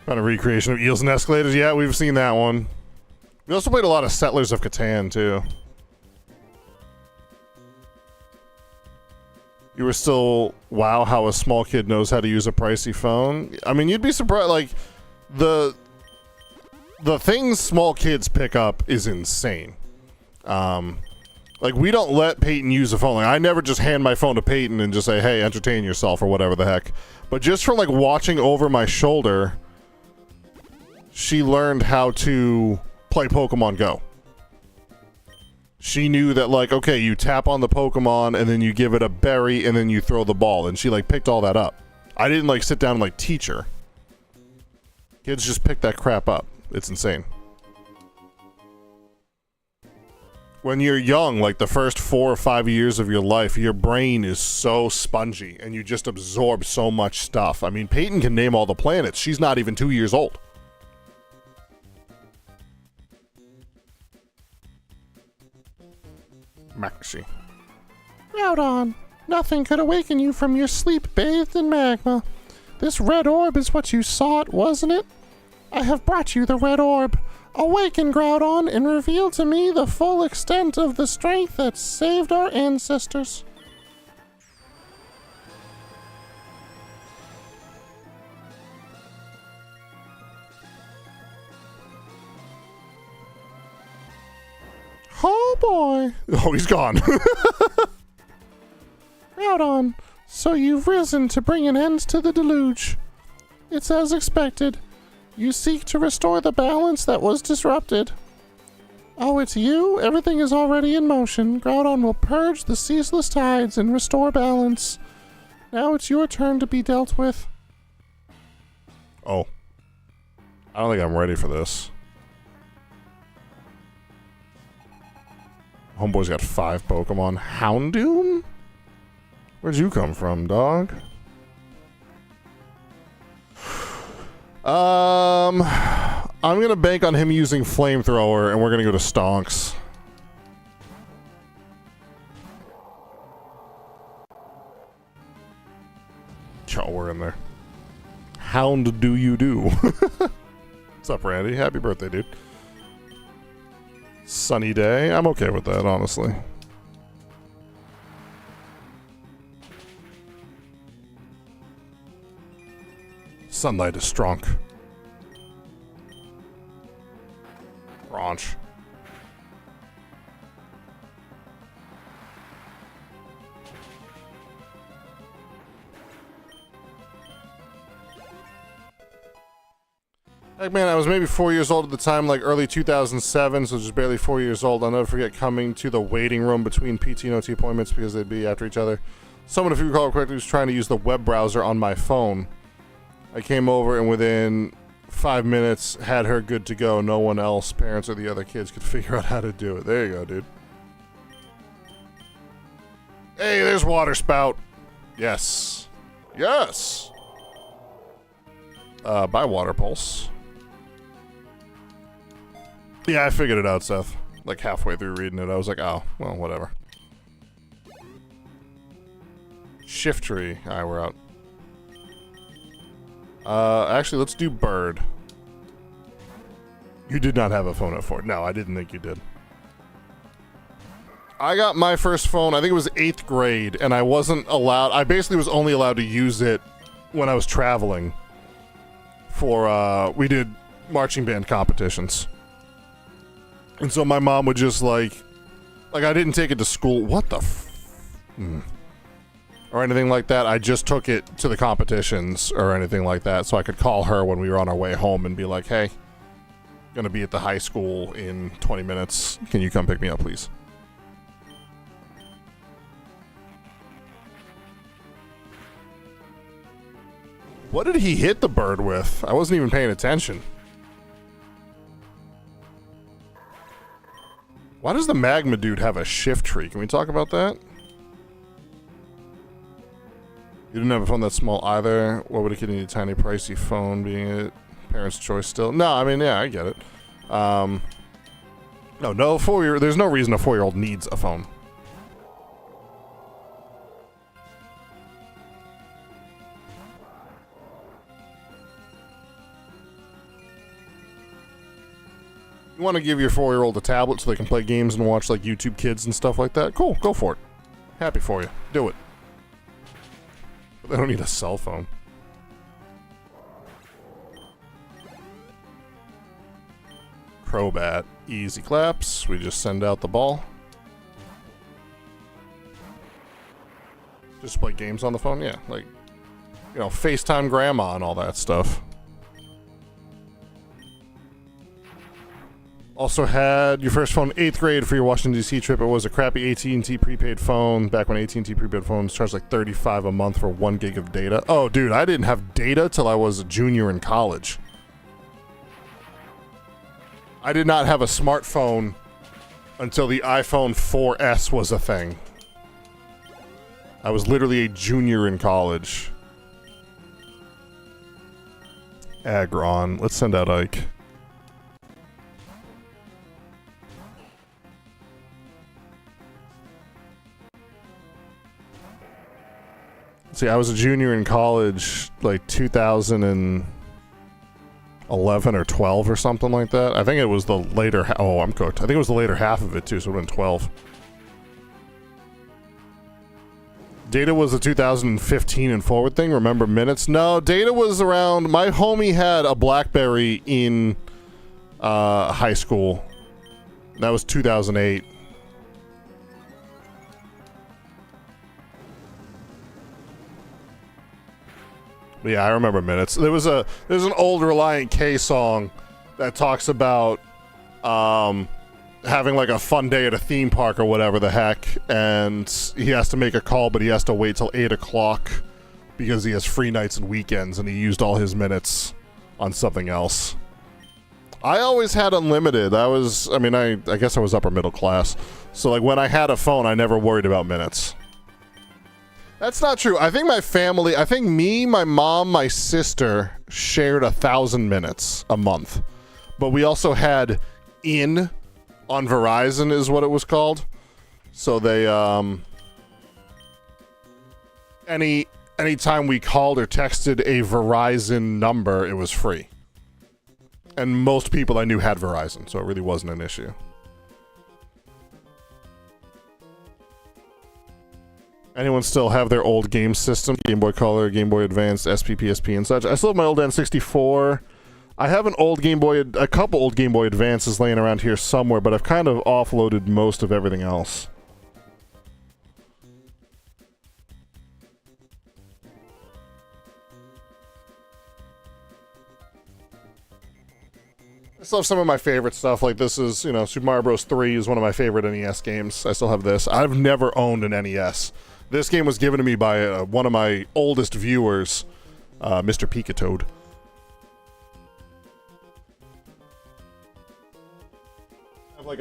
Kind of recreation of Eels and Escalators. Yeah, we've seen that one. We also played a lot of Settlers of Catan, too. You were still, wow, how a small kid knows how to use a pricey phone. I mean, you'd be surprised, like, the things small kids pick up is insane. Like, we don't let Peyton use a phone. Like, I never just hand my phone to Peyton and just say, hey, entertain yourself or whatever the heck. But just from, like, watching over my shoulder, she learned how to play Pokemon Go. She knew that, like, okay, you tap on the Pokemon and then you give it a berry and then you throw the ball. And she, like, picked all that up. I didn't, like, sit down and, like, teach her. Kids just pick that crap up. It's insane. When you're young, like the first 4 or 5 years of your life, your brain is so spongy and you just absorb so much stuff. I mean, Peyton can name all the planets. She's not even 2 years old. Maxie. Groudon, nothing could awaken you from your sleep bathed in magma. This red orb is what you sought, wasn't it? I have brought you the red orb. Awaken, Groudon, and reveal to me the full extent of the strength that saved our ancestors. Oh boy. Oh, he's gone. Groudon, so you've risen to bring an end to the deluge. It's as expected. You seek to restore the balance that was disrupted. Oh, it's you? Everything is already in motion. Groudon will purge the ceaseless tides and restore balance. Now it's your turn to be dealt with. Oh. I don't think I'm ready for this. Homeboy's got 5 Pokemon. Houndoom? Where'd you come from, dog? I'm gonna bank on him using Flamethrower, and we're gonna go to Stonks. Oh, we're in there. Hound do you do? What's up, Randy? Happy birthday, dude. Sunny day. I'm okay with that, honestly. Sunlight is strong. Raunch. Heck man, I was maybe 4 years old at the time, like early 2007, so just barely 4 years old. I'll never forget coming to the waiting room between PT and OT appointments because they'd be after each other. Someone, if you recall correctly, was trying to use the web browser on my phone. I came over and within 5 minutes had her good to go. No one else, parents or the other kids, could figure out how to do it. There you go, dude. Hey, there's Water Spout. Yes. Yes. Buy Water Pulse. Yeah, I figured it out, Seth. Like halfway through reading it, I was like, oh, well, whatever. Shift Tree. Alright, we're out. Actually, let's do Bird. You did not have a phone at 4. No, I didn't think you did. I got my first phone, I think it was 8th grade, and I wasn't allowed, I basically was only allowed to use it when I was traveling for, we did marching band competitions. And so my mom would just like I didn't take it to school. What the or anything like that. I just took it to the competitions or anything like that so I could call her when we were on our way home and be like, hey, gonna be at the high school in 20 minutes. Can you come pick me up, please? What did he hit the bird with? I wasn't even paying attention. Why does the Magma dude have a shift tree? Can we talk about that? You didn't have a phone that small either. What would a kid need a tiny pricey phone being a parent's choice still? No, I mean, yeah, I get it. No, 4-year, there's no reason a 4-year-old needs a phone. You want to give your 4-year-old a tablet so they can play games and watch like YouTube Kids and stuff like that? Cool, go for it. Happy for you. Do it. But they don't need a cell phone. Crobat. Easy claps. We just send out the ball. Just play games on the phone? Yeah, like, you know, FaceTime grandma and all that stuff. Also had your first phone 8th grade for your Washington, D.C. trip. It was a crappy AT&T prepaid phone. Back when AT&T prepaid phones charged like $35 a month for 1 gig of data. Oh, dude, I didn't have data till I was a junior in college. I did not have a smartphone until the iPhone 4S was a thing. I was literally a junior in college. Agron. Let's send out Ike. See, I was a junior in college, like 2011 or 12 or something like that. I think it was the later. Oh, I'm cooked. I think it was the later half of it too, so it would have been 12. Data was a 2015 and forward thing. Remember minutes? No, data was around. My homie had a BlackBerry in high school. That was 2008. Yeah, I remember minutes. There's an old Reliant K song that talks about having like a fun day at a theme park or whatever the heck, and he has to make a call, but he has to wait till 8 o'clock because he has free nights and weekends, and he used all his minutes on something else. I always had unlimited. I guess I was upper middle class, so like when I had a phone, I never worried about minutes. That's not true. I think me, my mom, my sister shared 1,000 minutes a month. But we also had on Verizon is what it was called. So they, anytime we called or texted a Verizon number, it was free. And most people I knew had Verizon, so it really wasn't an issue. Anyone still have their old game system? Game Boy Color, Game Boy Advance, SP, PSP, and such. I still have my old N64. I have a couple old Game Boy Advances laying around here somewhere, but I've kind of offloaded most of everything else. I still have some of my favorite stuff, like this is, Super Mario Bros. 3 is one of my favorite NES games. I still have this. I've never owned an NES. This game was given to me by one of my oldest viewers, Mr. Picatoad. I have like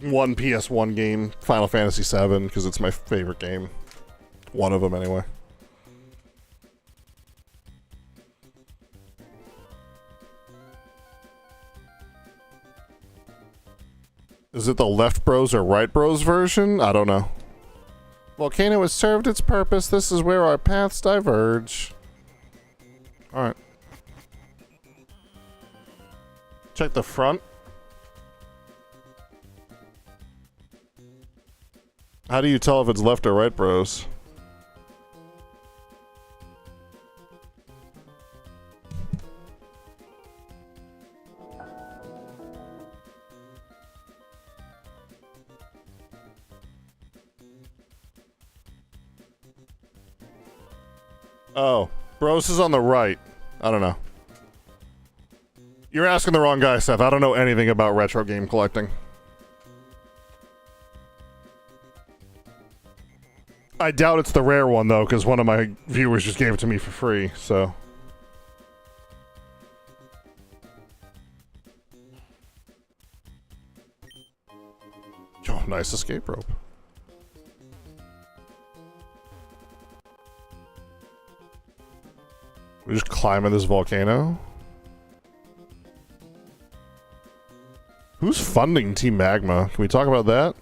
one PS1 game, Final Fantasy VII, because it's my favorite game. One of them, anyway. Is it the Left Bros or Right Bros version? I don't know. Volcano has served its purpose. This is where our paths diverge. Alright. Check the front. How do you tell if it's left or right, bros? Oh, Bros is on the right. I don't know. You're asking the wrong guy, Seth. I don't know anything about retro game collecting. I doubt it's the rare one, though, because one of my viewers just gave it to me for free, so... Oh, nice escape rope. We just climbing this volcano? Who's funding Team Magma? Can we talk about that?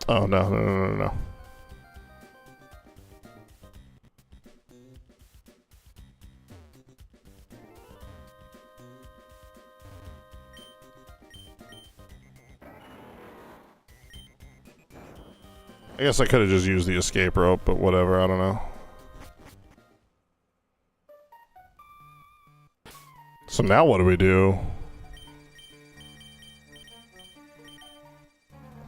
Oh, no. I guess I could have just used the escape rope, but whatever, I don't know. So now what do we do?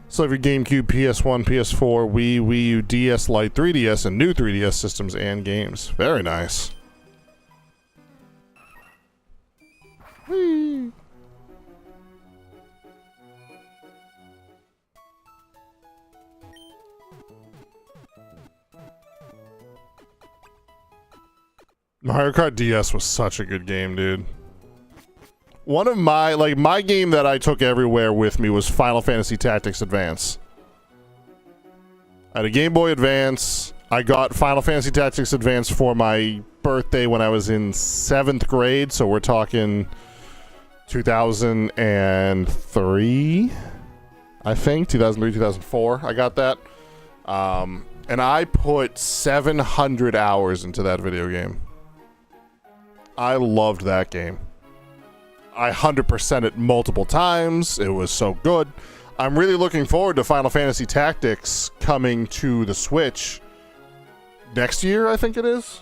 So your GameCube, PS1, PS4, Wii U, DS Lite, 3DS, and new 3DS systems and games. Very nice. Whee! Mario Kart DS was such a good game, dude. One of my game that I took everywhere with me was Final Fantasy Tactics Advance. I had a Game Boy Advance. I got Final Fantasy Tactics Advance for my birthday when I was in 7th grade, so we're talking 2003, I think. 2003, 2004, I got that. And I put 700 hours into that video game. I loved that game. I 100% it multiple times. It was so good. I'm really looking forward to Final Fantasy Tactics coming to the Switch next year, I think it is.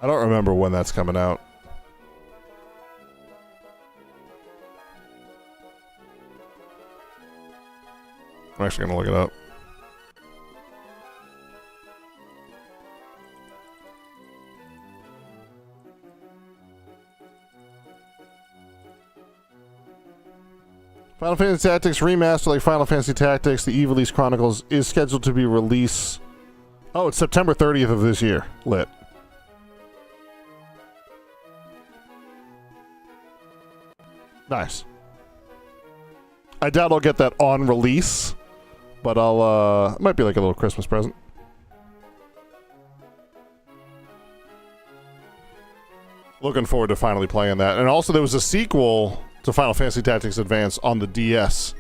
I don't remember when that's coming out. I'm actually going to look it up. Final Fantasy Tactics Remaster, like Final Fantasy Tactics, the Ivalice Chronicles, is scheduled to be released... Oh, it's September 30th of this year. Lit. Nice. I doubt I'll get that on release, but I'll, it might be like a little Christmas present. Looking forward to finally playing that. And also there was a sequel to Final Fantasy Tactics Advance on the DS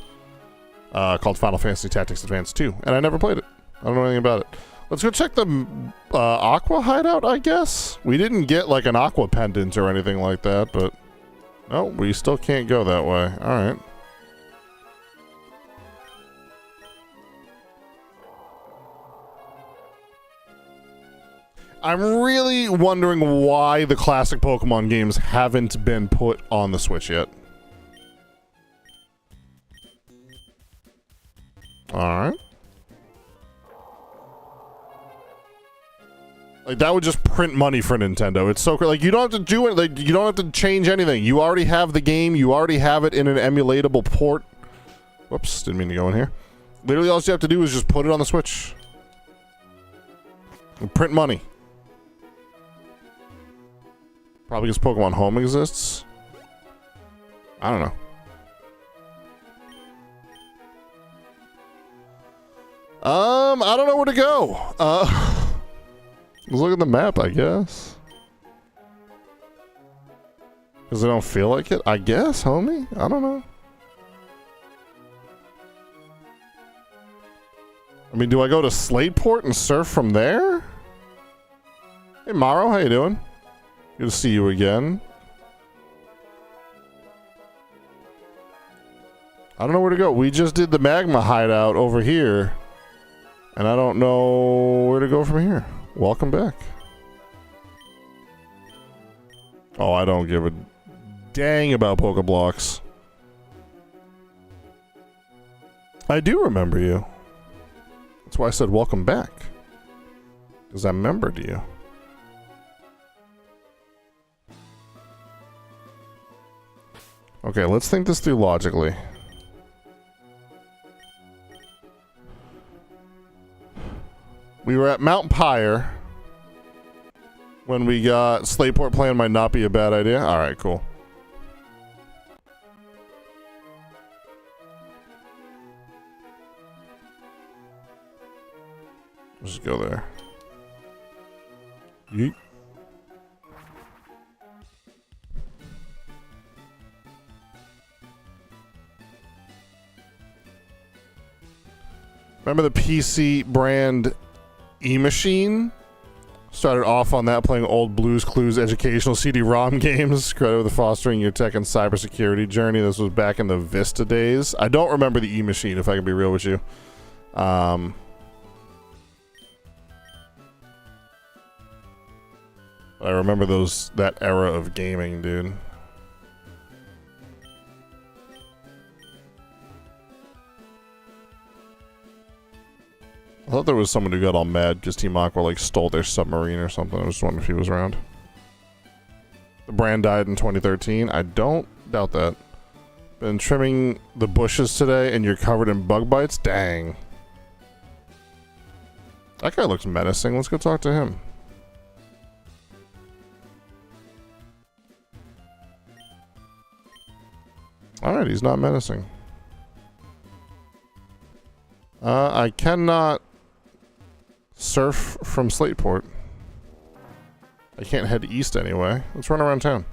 called Final Fantasy Tactics Advance 2, and I never played it. I don't know anything about it. Let's go check the Aqua hideout, I guess? We didn't get like an Aqua pendant or anything like that, but... No, we still can't go that way. Alright. I'm really wondering why the classic Pokemon games haven't been put on the Switch yet. Alright. Like, that would just print money for Nintendo. It's so like, you don't have to do it, like, you don't have to change anything. You already have the game, you already have it in an emulatable port. Whoops, didn't mean to go in here. Literally all you have to do is just put it on the Switch. And print money. Probably because Pokemon Home exists. I don't know. I don't know where to go. Let's look at the map, I guess. Because I don't feel like it, I guess, homie? I don't know. I mean, do I go to Slateport and surf from there? Hey, Maro, how you doing? Good to see you again. I don't know where to go. We just did the Magma hideout over here. And I don't know where to go from here. Welcome back. Oh, I don't give a dang about Pokeblocks. I do remember you. That's why I said welcome back. Because I remembered you. Okay, let's think this through logically. We were at Mount Pyre when we got Slateport plan might not be a bad idea. Alright, cool. Let's just go there. Yeet. Remember the PC brand E-Machine? Started off on that playing old Blues Clues educational CD-ROM games. Credit with fostering your tech and cybersecurity journey. This was back in the Vista days. I don't remember the E-Machine, if I can be real with you. I remember that era of gaming, dude. I thought there was someone who got all mad because Team Aqua like stole their submarine or something. I was just wondering if he was around. The brand died in 2013. I don't doubt that. Been trimming the bushes today and you're covered in bug bites? Dang. That guy looks menacing. Let's go talk to him. Alright, he's not menacing. I cannot surf from Slateport. I can't head east anyway. Let's run around town.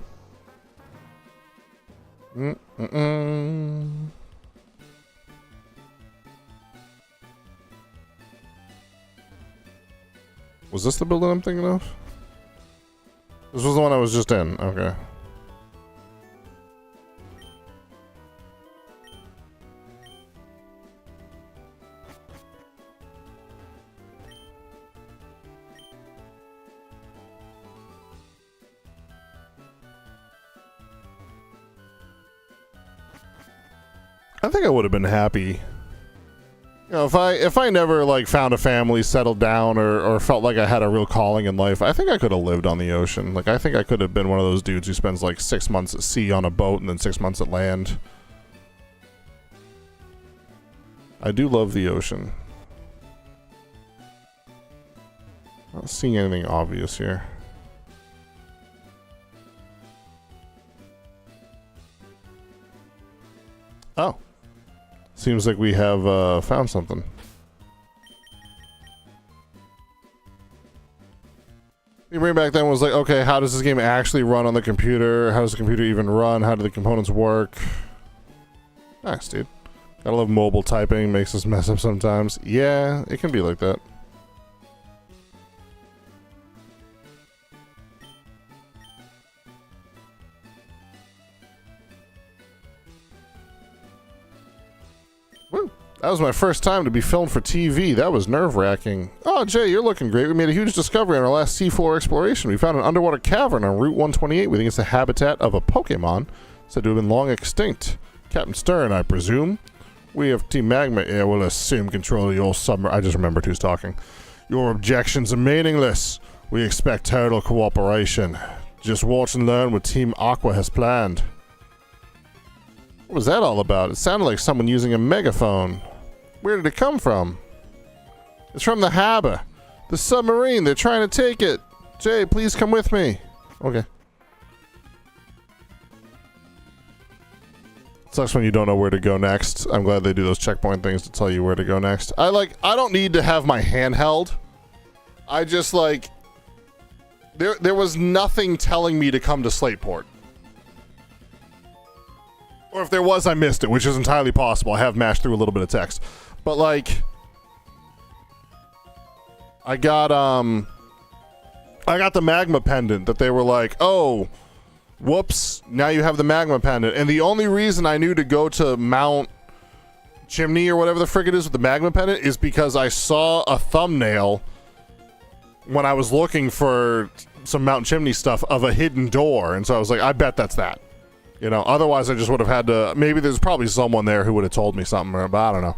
Was this the building I'm thinking of? This was the one I was just in. Okay. I think I would have been happy. You know, if I never like found a family, settled down, or felt like I had a real calling in life, I think I could have lived on the ocean. Like, I think I could have been one of those dudes who spends like 6 months at sea on a boat and then 6 months at land. I do love the ocean. Not seeing anything obvious here. Oh. Seems like we have found something. The brain back then was like, okay, how does this game actually run on the computer? How does the computer even run? How do the components work? Nice, dude. Gotta love mobile typing. Makes us mess up sometimes. Yeah, it can be like that. Woo. That was my first time to be filmed for TV. That was nerve-wracking. Oh, Jay, you're looking great. We made a huge discovery on our last seafloor exploration. We found an underwater cavern on Route 128. We think it's the habitat of a Pokemon said to have been long extinct. Captain Stern, I presume. We have Team Magma. Yeah, we'll assume control of your submarine. I just remembered who's talking. Your objections are meaningless. We expect total cooperation. Just watch and learn what Team Aqua has planned. What was that all about? It sounded like someone using a megaphone. Where did it come from? It's from the harbor. The submarine. They're trying to take it. Jay, please come with me. Okay. Sucks when you don't know where to go next. I'm glad they do those checkpoint things to tell you where to go next. I don't need to have my hand held. I just like... There was nothing telling me to come to Slateport. Or if there was, I missed it, which is entirely possible. I have mashed through a little bit of text. But, like... I got the Magma pendant that they were like, oh, whoops, now you have the Magma pendant. And the only reason I knew to go to Mount Chimney or whatever the frick it is with the Magma pendant is because I saw a thumbnail when I was looking for some Mount Chimney stuff of a hidden door. And so I was like, I bet that's that. You know, otherwise I just would have had to... Maybe there's probably someone there who would have told me something, but I don't know.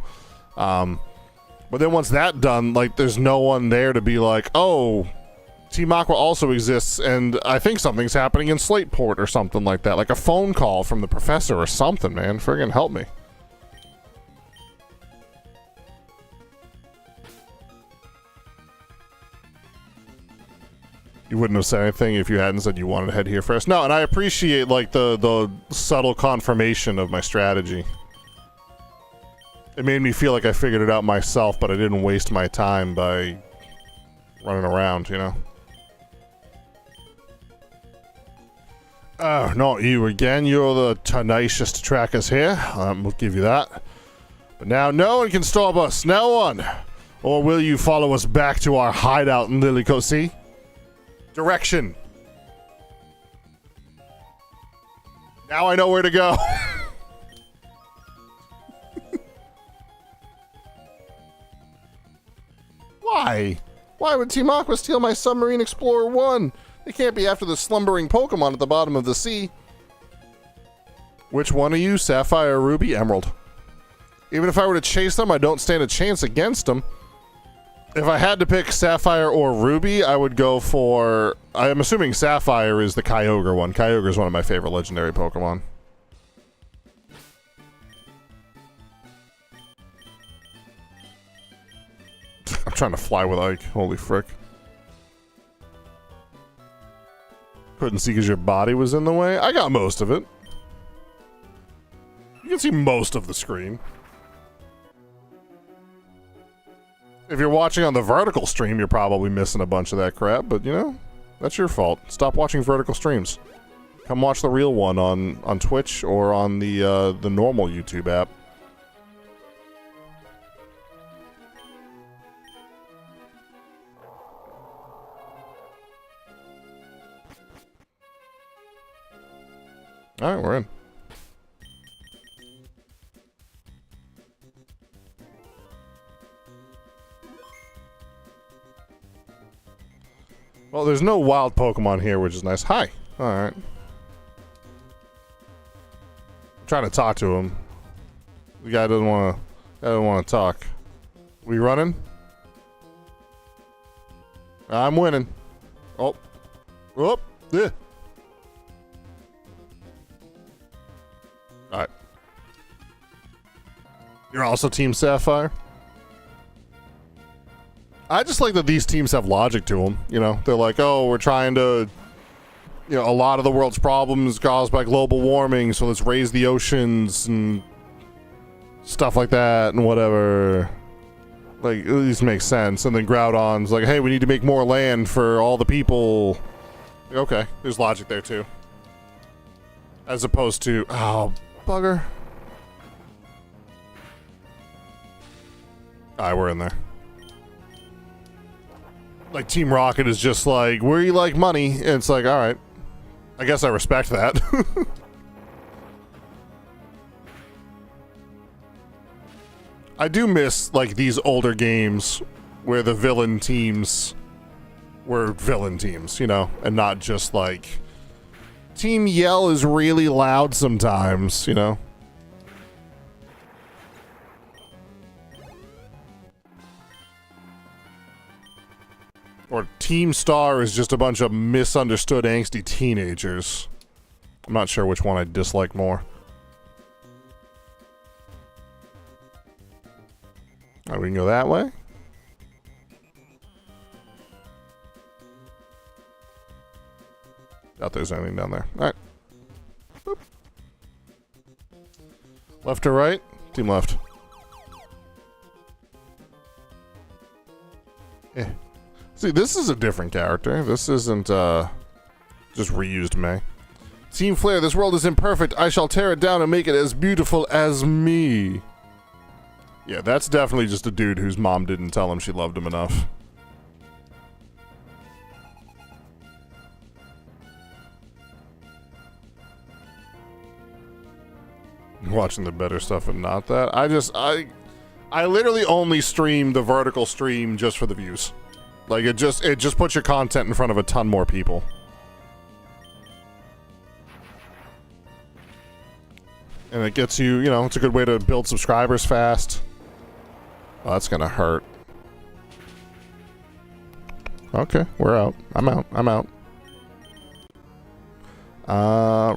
But then once that done, like, there's no one there to be like, oh, Team Aqua also exists, and I think something's happening in Slateport or something like that. Like a phone call from the professor or something, man. Friggin' help me. You wouldn't have said anything if you hadn't said you wanted to head here first. No, and I appreciate, like, the subtle confirmation of my strategy. It made me feel like I figured it out myself, but I didn't waste my time by running around, you know? Oh, not you again. You're the tenacious trackers here. We'll give you that. But now no one can stop us. No one. Or will you follow us back to our hideout in Lilycoat Sea? Direction. Now I know where to go. Why? Why would Team Aqua steal my Submarine Explorer 1? They can't be after the slumbering Pokemon at the bottom of the sea. Which one are you? Sapphire, Ruby, Emerald? Even if I were to chase them, I don't stand a chance against them. If I had to pick Sapphire or Ruby, I would go for... I'm assuming Sapphire is the Kyogre one. Kyogre is one of my favorite legendary Pokemon. I'm trying to fly with Ike. Holy frick. Couldn't see because your body was in the way? I got most of it. You can see most of the screen. If you're watching on the vertical stream, you're probably missing a bunch of that crap, but you know, that's your fault. Stop watching vertical streams. Come watch the real one on Twitch or on the normal YouTube app. Alright, we're in. Well, there's no wild Pokemon here, which is nice. Hi. Alright. Trying to talk to him. The guy doesn't want to talk. We running? I'm winning. Oh. Oh. Yeah. Alright. You're also Team Sapphire? I just like that these teams have logic to them. You know, they're like, oh, we're trying to, you know, a lot of the world's problems caused by global warming, so let's raise the oceans and stuff like that and whatever. Like, at least makes sense. And then Groudon's like, hey, we need to make more land for all the people. Okay, there's logic there too. As opposed to, oh, bugger. Alright, we're in there. Like, Team Rocket is just like, we like money. And it's like, alright. I guess I respect that. I do miss, like, these older games where the villain teams were villain teams, you know? And not just, like, Team Yell is really loud sometimes, you know? Or Team Star is just a bunch of misunderstood, angsty teenagers. I'm not sure which one I dislike more. Alright, we can go that way. Doubt there's anything down there. Alright. Left or right? Team left. Eh. See, this is a different character. This isn't, just reused May. Team Flare, this world is imperfect. I shall tear it down and make it as beautiful as me. Yeah, that's definitely just a dude whose mom didn't tell him she loved him enough. Watching the better stuff and not that. I literally only stream the vertical stream just for the views. Like, it just puts your content in front of a ton more people. And it gets you, you know, it's a good way to build subscribers fast. Oh, that's gonna hurt. Okay, we're out. I'm out. I'm out.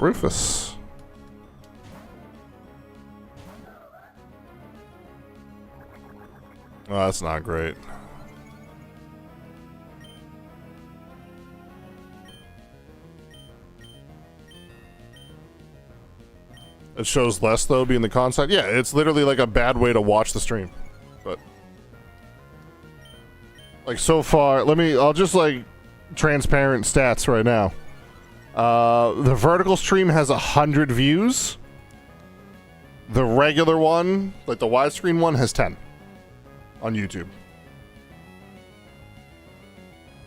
Rufus. Oh, that's not great. It shows less, though, being the concept. Yeah, it's literally like a bad way to watch the stream. But, like, so far, I'll just, like, transparent stats right now. The vertical stream has 100 views. The regular one, like the widescreen one, has 10 on YouTube.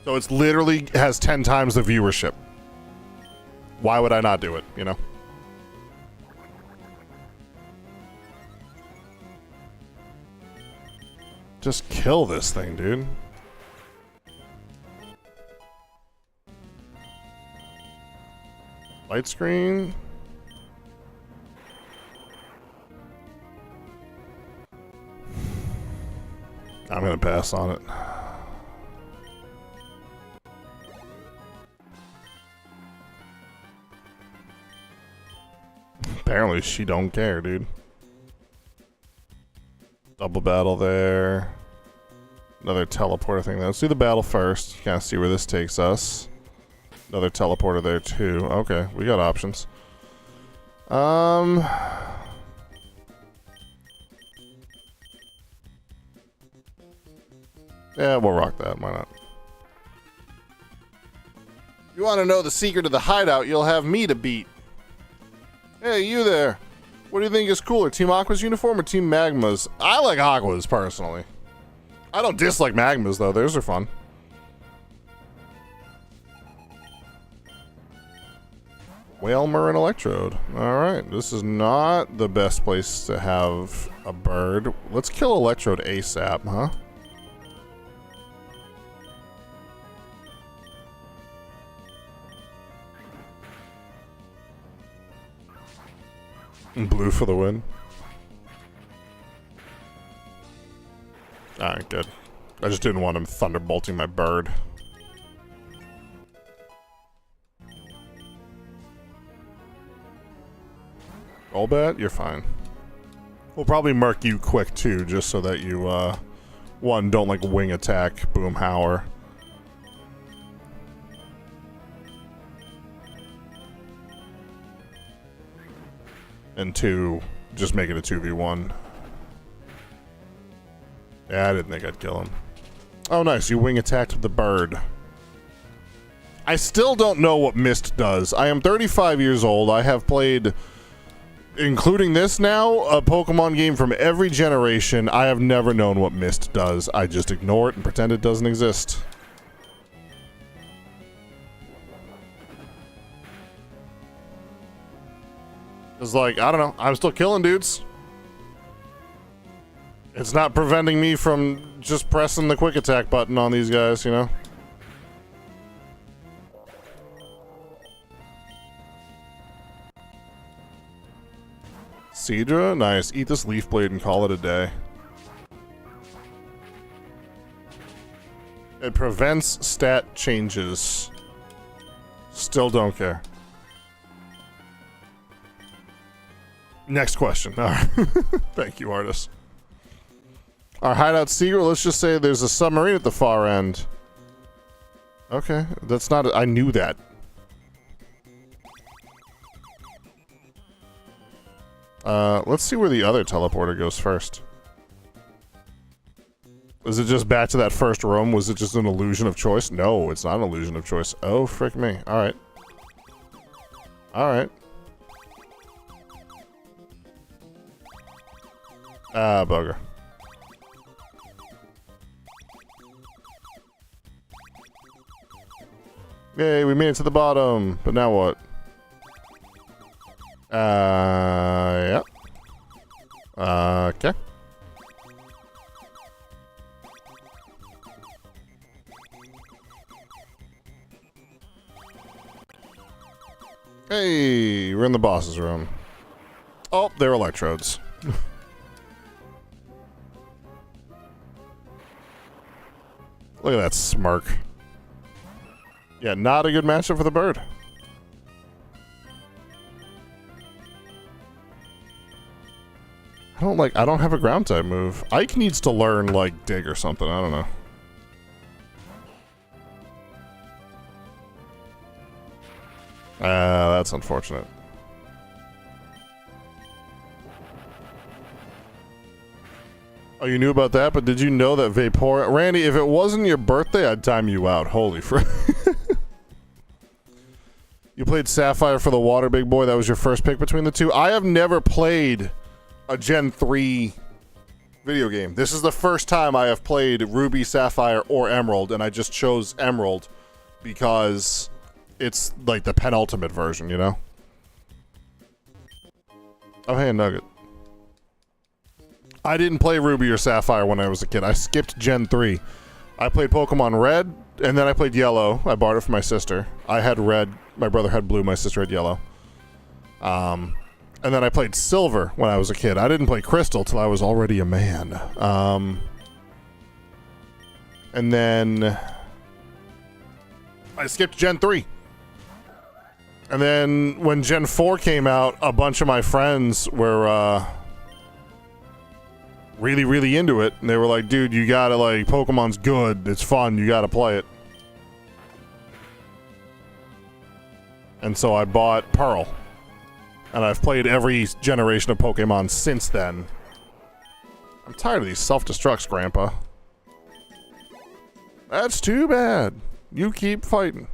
So it's literally has 10 times the viewership. Why would I not do it, you know? Just kill this thing, dude. Light screen. I'm gonna pass on it. Apparently she don't care, dude. Double battle there. Another teleporter thing. Let's do the battle first. Kind of see where this takes us. Another teleporter there too. Okay, we got options. Yeah, we'll rock that. Why not? You want to know the secret of the hideout, you'll have me to beat. Hey, you there. What do you think is cooler, Team Aqua's uniform or Team Magma's? I like Aqua's, personally. I don't dislike Magma's, though. Theirs are fun. Wailord and Electrode. Alright, this is not the best place to have a bird. Let's kill Electrode ASAP, huh? Blue for the win. Alright, good. I just didn't want him thunderbolting my bird. Golbat, you're fine. We'll probably murk you quick too, just so that you, one, don't like wing attack Boomhauer. And two, just make it a 2v1. Yeah, I didn't think I'd kill him. Oh, nice. You wing attacked with the bird. I still don't know what Mist does. I am 35 years old. I have played, including this now, a Pokemon game from every generation. I have never known what Mist does. I just ignore it and pretend it doesn't exist. It's like, I don't know. I'm still killing dudes. It's not preventing me from just pressing the quick attack button on these guys, you know? Seadra? Nice. Eat this leaf blade and call it a day. It prevents stat changes. Still don't care. Next question. All right. Thank you, artist. Our hideout secret, let's just say there's a submarine at the far end. Okay, that's not... I knew that. Let's see where the other teleporter goes first. Is it just back to that first room? Was it just an illusion of choice? No, it's not an illusion of choice. Oh, frick me. Alright. Alright. Ah, bugger. Yay, we made it to the bottom. But now what? Yeah. Okay. Hey, we're in the boss's room. Oh, they're electrodes. Look at that smirk. Yeah, not a good matchup for the bird. I don't have a ground type move. Ike needs to learn, like, dig or something. I don't know. That's unfortunate. Oh, you knew about that, but did you know that Vapor... Randy, if it wasn't your birthday, I'd time you out. Holy frick. You played Sapphire for the water, big boy. That was your first pick between the two. I have never played a Gen 3 video game. This is the first time I have played Ruby, Sapphire, or Emerald, and I just chose Emerald because it's like the penultimate version, you know? Oh, hey, a Nugget. I didn't play Ruby or Sapphire when I was a kid. I skipped Gen 3. I played Pokemon Red, and then I played Yellow. I borrowed it from my sister. I had Red. My brother had Blue. My sister had Yellow. And then I played Silver when I was a kid. I didn't play Crystal till I was already a man. And then I skipped Gen 3. And then when Gen 4 came out, a bunch of my friends were really, really into it. And they were like, dude, you gotta, like, Pokemon's good. It's fun. You gotta play it. And so I bought Pearl. And I've played every generation of Pokemon since then. I'm tired of these self-destructs, Grandpa. That's too bad. You keep fighting.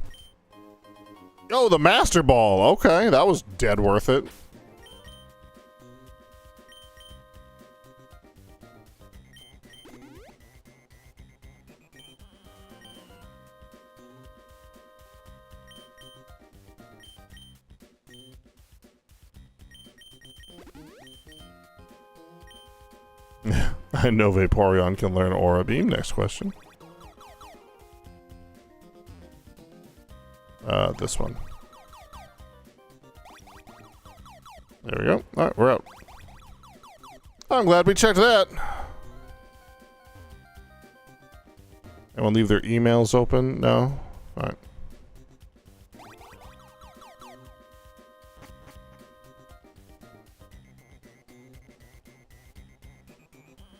Oh, the Master Ball. Okay, that was dead worth it. I know Vaporeon can learn Aura Beam. Next question. This one. There we go. Alright, we're out. I'm glad we checked that. Anyone leave their emails open? No? Alright.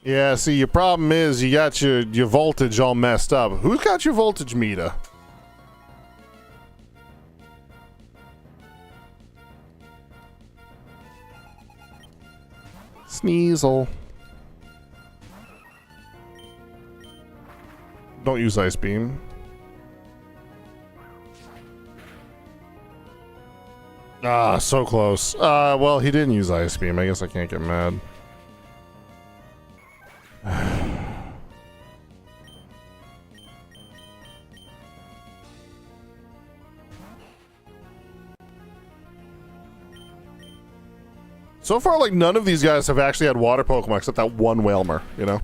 Yeah, see, your problem is you got your voltage all messed up. Who's got your voltage meter? Sneasel. Don't use Ice Beam. Ah, so close. Well, he didn't use Ice Beam. I guess I can't get mad. So far, like, none of these guys have actually had water Pokemon except that one Wailmer, you know?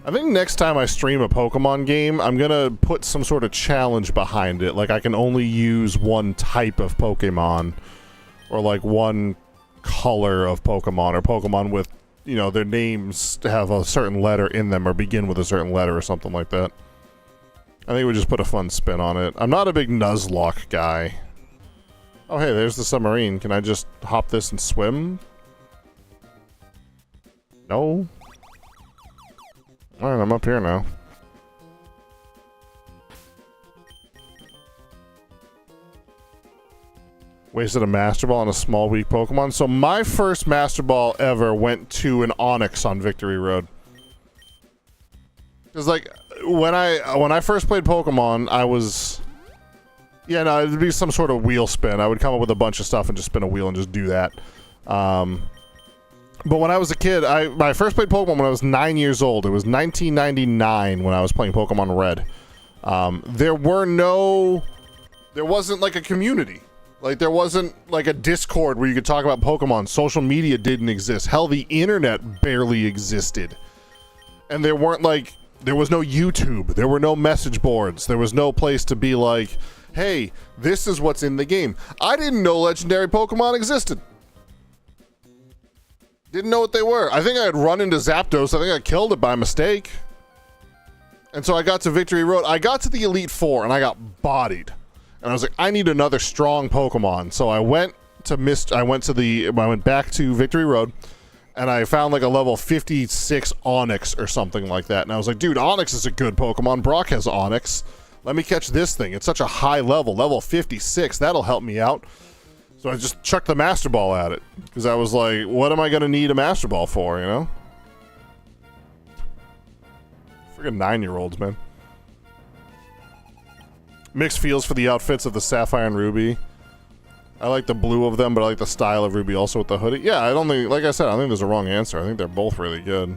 I think next time I stream a Pokemon game, I'm gonna put some sort of challenge behind it. Like, I can only use one type of Pokemon, or like one color of Pokemon, or Pokemon with, you know, their names have a certain letter in them, or begin with a certain letter, or something like that. I think we just put a fun spin on it. I'm not a big Nuzlocke guy. Oh, hey, there's the submarine. Can I just hop this and swim? No. Alright, I'm up here now. Wasted a Master Ball on a small, weak Pokemon. So my first Master Ball ever went to an Onix on Victory Road. Because, like, when I first played Pokemon, I was... Yeah, no, it'd be some sort of wheel spin. I would come up with a bunch of stuff and just spin a wheel and just do that. But when I was a kid, I first played Pokemon when I was 9 years old. It was 1999 when I was playing Pokemon Red. There wasn't, like, a community. Like, there wasn't, like, a Discord where you could talk about Pokemon. Social media didn't exist. Hell, the internet barely existed. And there weren't, like... There was no YouTube. There were no message boards. There was no place to be like, hey, this is what's in the game. I didn't know legendary Pokemon existed. Didn't know what they were. I think I had run into Zapdos. I think I killed it by mistake. And so I got to Victory Road. I got to the Elite Four and I got bodied. And I was like, I need another strong Pokemon. So I went back to Victory Road. And I found like a level 56 Onix or something like that. And I was like, dude, Onix is a good Pokemon. Brock has Onix. Let me catch this thing. It's such a high level. Level 56. That'll help me out. So I just chucked the Master Ball at it. Because I was like, what am I going to need a Master Ball for, you know? Friggin' 9-year-olds, man. Mixed feels for the outfits of the Sapphire and Ruby. I like the blue of them, but I like the style of Ruby also with the hoodie. Yeah, I don't think, like I said, I don't think there's a wrong answer. I think they're both really good.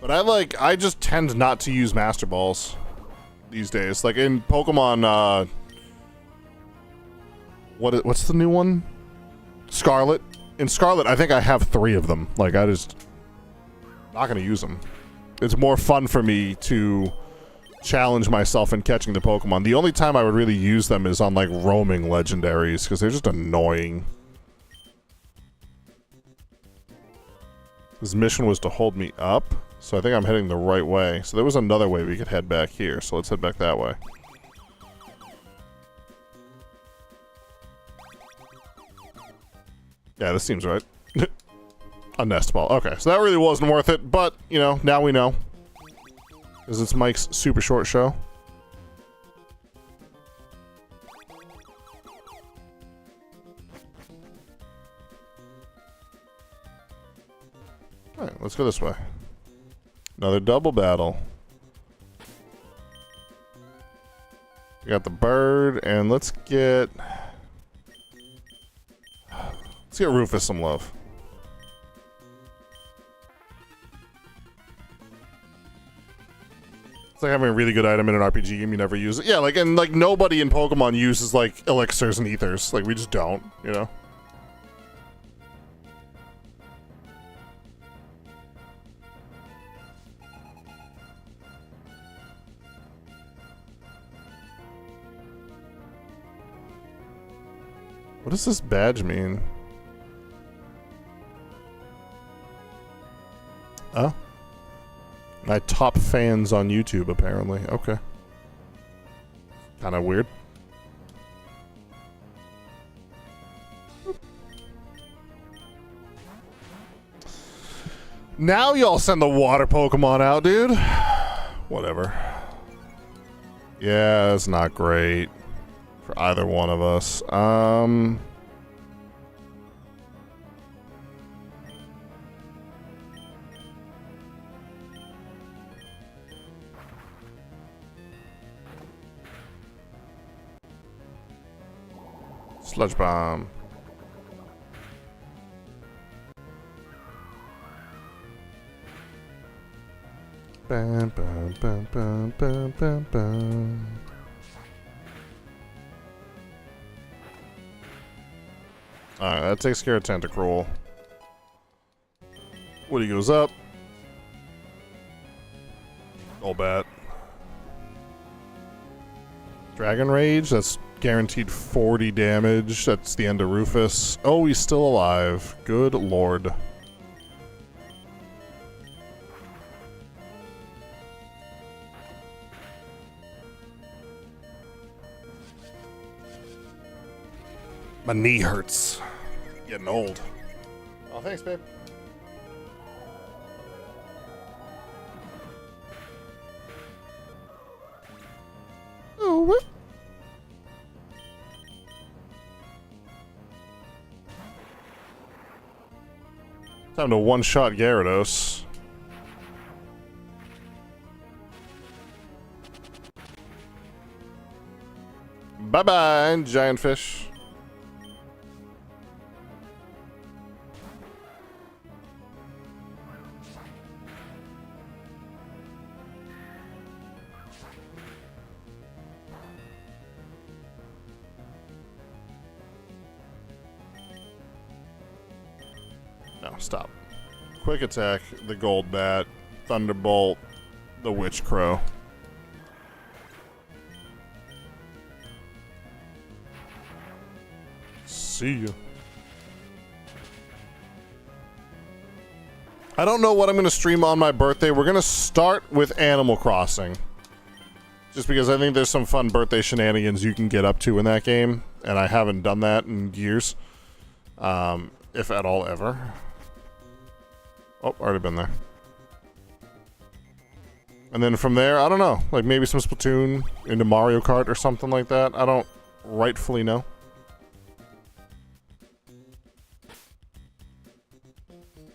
But I just tend not to use Master Balls these days. Like in Pokemon, what's the new one? Scarlet. In Scarlet, I think I have 3 of them. Like, I just... Not gonna use them. It's more fun for me to challenge myself in catching the Pokemon. The only time I would really use them is on like roaming legendaries because they're just annoying. His mission was to hold me up, so I think I'm heading the right way. So there was another way we could head back here, so let's head back that way. Yeah, this seems right. A nest ball. Okay, so that really wasn't worth it, but, you know, now we know. Because it's Mike's super short show. Alright, let's go this way. Another double battle. We got the bird, and let's get Rufus some love. It's like having a really good item in an RPG game, you never use it. Yeah, like, and like nobody in Pokemon uses like elixirs and ethers. Like, we just don't, you know? What does this badge mean? Oh? My top fans on YouTube, apparently. Okay. Kind of weird. Now y'all send the water Pokemon out, dude. Whatever. Yeah, it's not great for either one of us. Sludge Bomb. Bam, bam, bam, bam, bam, bam, bam. Alright, that takes care of Tentacruel. Woody goes up. Golbat. Dragon Rage, that's guaranteed 40 damage. That's the end of Rufus. Oh, he's still alive. Good lord. My knee hurts. Getting old. Oh, thanks, babe. Oh, what? Time to one-shot Gyarados. Bye-bye, giant fish. No, stop. Quick attack, the gold bat, thunderbolt, the witch crow. See you. I don't know what I'm going to stream on my birthday. We're going to start with Animal Crossing. Just because I think there's some fun birthday shenanigans you can get up to in that game. And I haven't done that in years. If at all ever. Oh, already been there. And then from there, I don't know. Like maybe some Splatoon into Mario Kart or something like that. I don't rightfully know.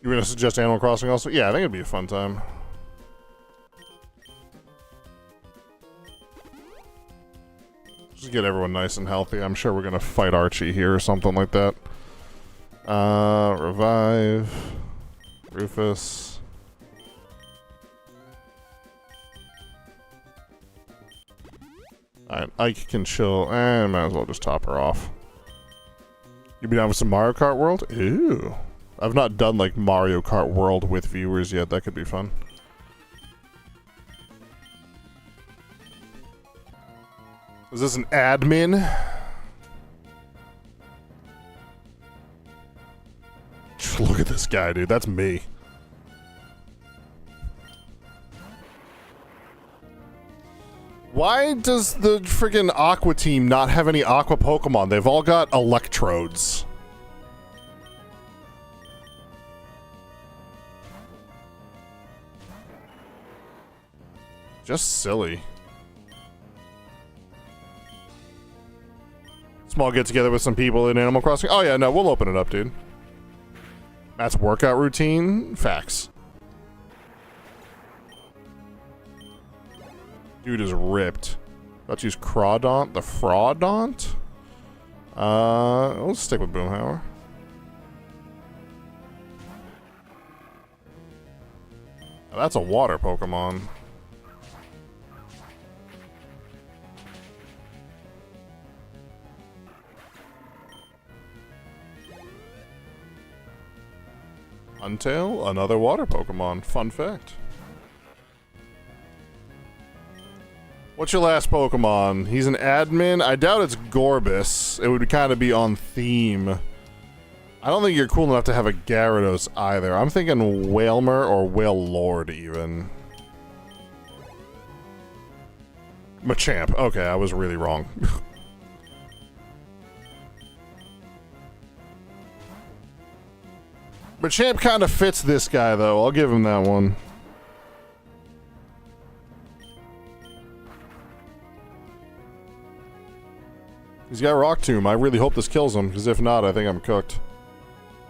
You gonna suggest Animal Crossing also? Yeah, I think it'd be a fun time. Just get everyone nice and healthy. I'm sure we're gonna fight Archie here or something like that. Revive. Rufus. Alright, Ike can chill, and might as well just top her off. You be down with some Mario Kart World? Ew. I've not done, like, Mario Kart World with viewers yet. That could be fun. Is this an admin? Look at this guy, dude. That's me. Why does the friggin' Aqua team not have any Aqua Pokemon? They've all got Electrodes. Just silly. Small get together with some people in Animal Crossing. Oh yeah, no, we'll open it up, dude. That's workout routine. Facts. Dude is ripped. Let's use Crawdaunt, the Fraudaunt. Let's stick with Boomhauer. Now that's a water Pokemon. Untail, another water Pokemon. Fun fact. What's your last Pokemon? He's an admin. I doubt it's Gorbis. It would kind of be on theme. I don't think you're cool enough to have a Gyarados either. I'm thinking Wailmer or Wailord even. Machamp. Okay, I was really wrong. Machamp kind of fits this guy, though. I'll give him that one. He's got Rock Tomb. I really hope this kills him, because if not, I think I'm cooked.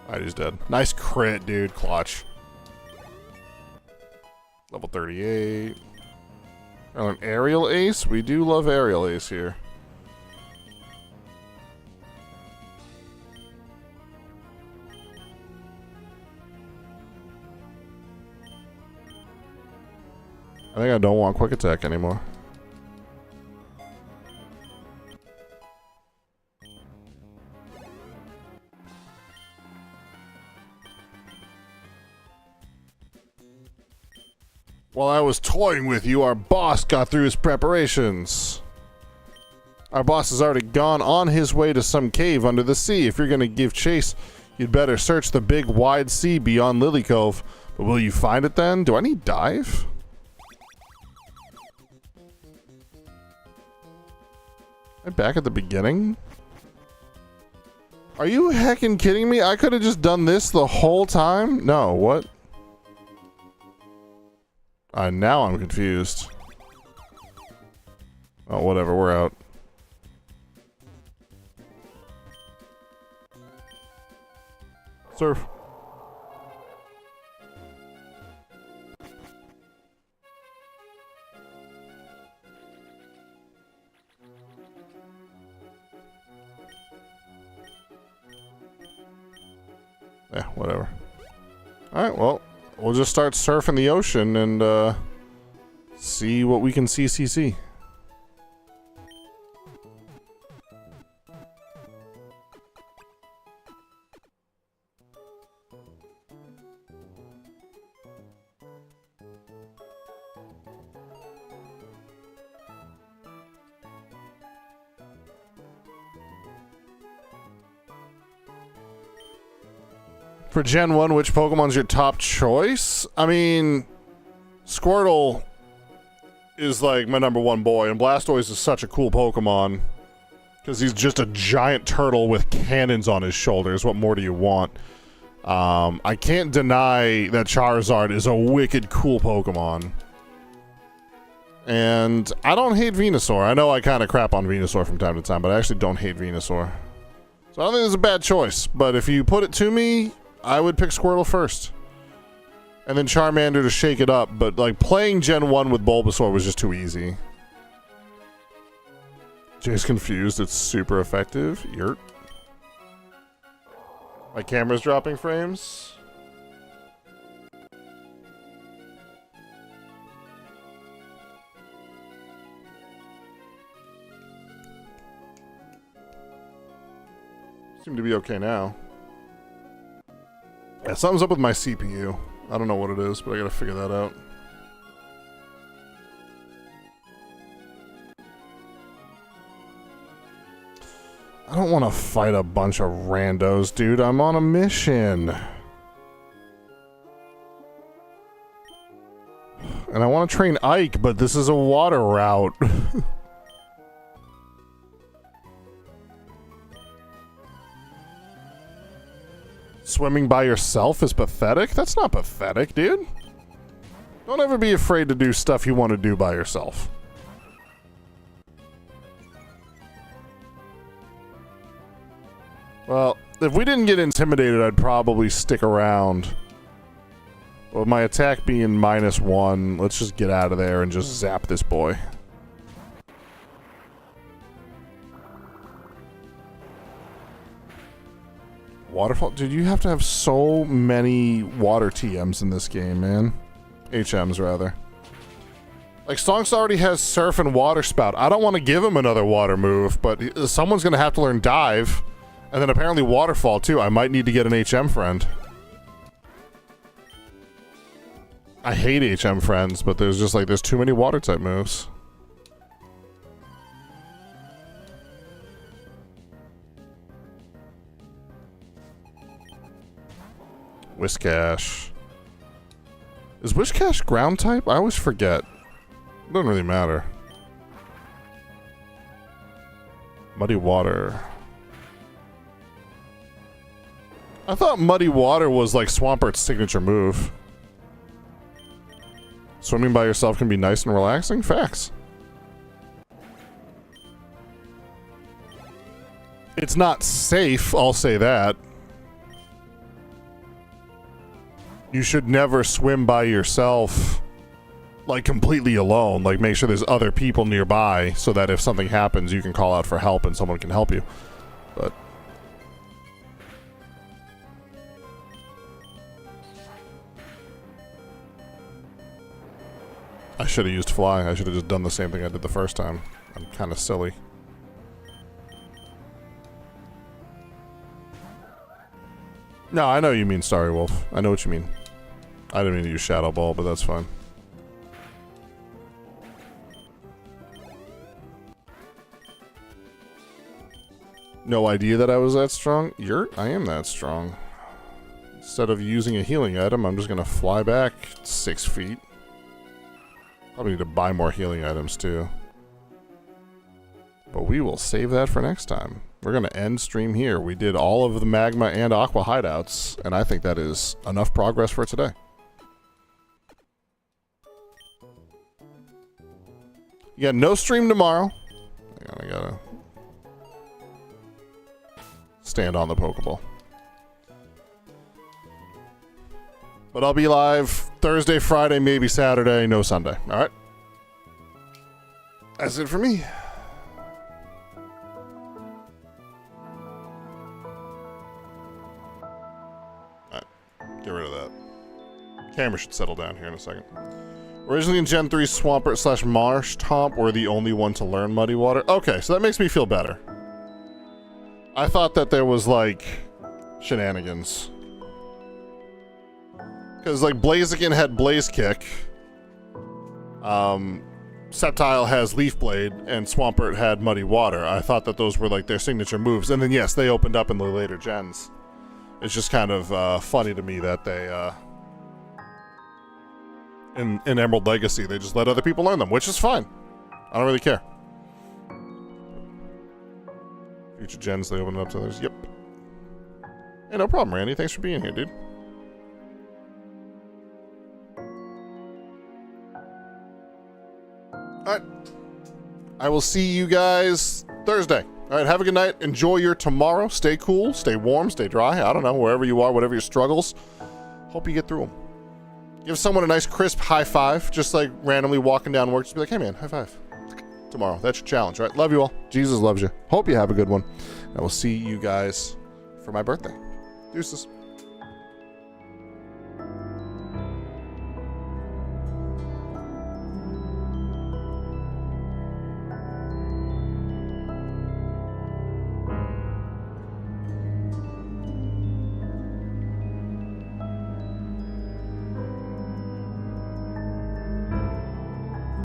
Alright, he's dead. Nice crit, dude. Clutch. Level 38. Oh, an Aerial Ace? We do love Aerial Ace here. I think I don't want Quick Attack anymore. While I was toying with you, our boss got through his preparations. Our boss has already gone on his way to some cave under the sea. If you're gonna give chase, you'd better search the big wide sea beyond Lily Cove. But will you find it then? Do I need dive? Am I back at the beginning? Are you heckin' kidding me? I could have just done this the whole time? No, what? Now I'm confused. Oh, whatever, we're out. Surf. Yeah, whatever. Alright, well, we'll just start surfing the ocean and, see what we can see. For Gen 1, which Pokemon's your top choice? I mean, Squirtle is like my #1 boy, and Blastoise is such a cool Pokemon. Because he's just a giant turtle with cannons on his shoulders. What more do you want? I can't deny that Charizard is a wicked cool Pokemon. And I don't hate Venusaur. I know I kind of crap on Venusaur from time to time, but I actually don't hate Venusaur. So I don't think it's a bad choice. But if you put it to me, I would pick Squirtle first. And then Charmander to shake it up. But like playing Gen 1 with Bulbasaur was just too easy. Jay's confused. It's super effective. Yurt. My camera's dropping frames. Seem to be okay now. Yeah, something's up with my CPU. I don't know what it is, but I gotta figure that out. I don't want to fight a bunch of randos, dude. I'm on a mission. And I want to train Ike, but this is a water route. Swimming by yourself is pathetic? That's not pathetic, dude. Don't ever be afraid to do stuff you want to do by yourself. Well, if we didn't get intimidated, I'd probably stick around. With my attack being -1, let's just get out of there and just zap this boy. Waterfall? Dude, you have to have so many water TMs in this game, man. HMs, rather. Like, Stonks already has Surf and Water Spout. I don't want to give him another water move, but someone's going to have to learn Dive. And then apparently Waterfall, too. I might need to get an HM friend. I hate HM friends, but there's just like, there's too many water type moves. Whiscash. Is Whiscash ground type? I always forget. It doesn't really matter. Muddy Water. I thought Muddy Water was like Swampert's signature move. Swimming by yourself can be nice and relaxing? Facts. It's not safe, I'll say that. You should never swim by yourself, like, completely alone. Like, make sure there's other people nearby so that if something happens, you can call out for help and someone can help you. But I should have used Fly. I should have just done the same thing I did the first time. I'm kind of silly. No, I know you mean Starry Wolf. I know what you mean. I didn't mean to use Shadow Ball, but that's fine. No idea that I was that strong? I am that strong. Instead of using a healing item, I'm just gonna fly back 6 feet. Probably need to buy more healing items too. But we will save that for next time. We're gonna end stream here. We did all of the Magma and Aqua hideouts, and I think that is enough progress for today. You got no stream tomorrow. Hang on, I gotta stand on the Pokeball. But I'll be live Thursday, Friday, maybe Saturday, no Sunday. All right? That's it for me. All right. Get rid of that. Camera should settle down here in a second. Originally in Gen 3, Swampert / Marsh Tomp were the only one to learn Muddy Water. Okay, so that makes me feel better. I thought that there was, like, shenanigans. Because, like, Blaziken had Blaze Kick. Sceptile has Leaf Blade, and Swampert had Muddy Water. I thought that those were, like, their signature moves. And then, yes, they opened up in the later gens. It's just kind of funny to me that they, in Emerald Legacy, they just let other people learn them, which is fine. I don't really care. Future gens, they open it up to others. Yep. Hey, no problem, Randy. Thanks for being here, dude. Alright. I will see you guys Thursday. Alright, have a good night. Enjoy your tomorrow. Stay cool, stay warm, stay dry. I don't know, wherever you are, whatever your struggles. Hope you get through them. Give someone a nice, crisp high five. Just like randomly walking down work. Just be like, hey man, high five. Tomorrow. That's your challenge, right? Love you all. Jesus loves you. Hope you have a good one. I will see you guys for my birthday. Deuces.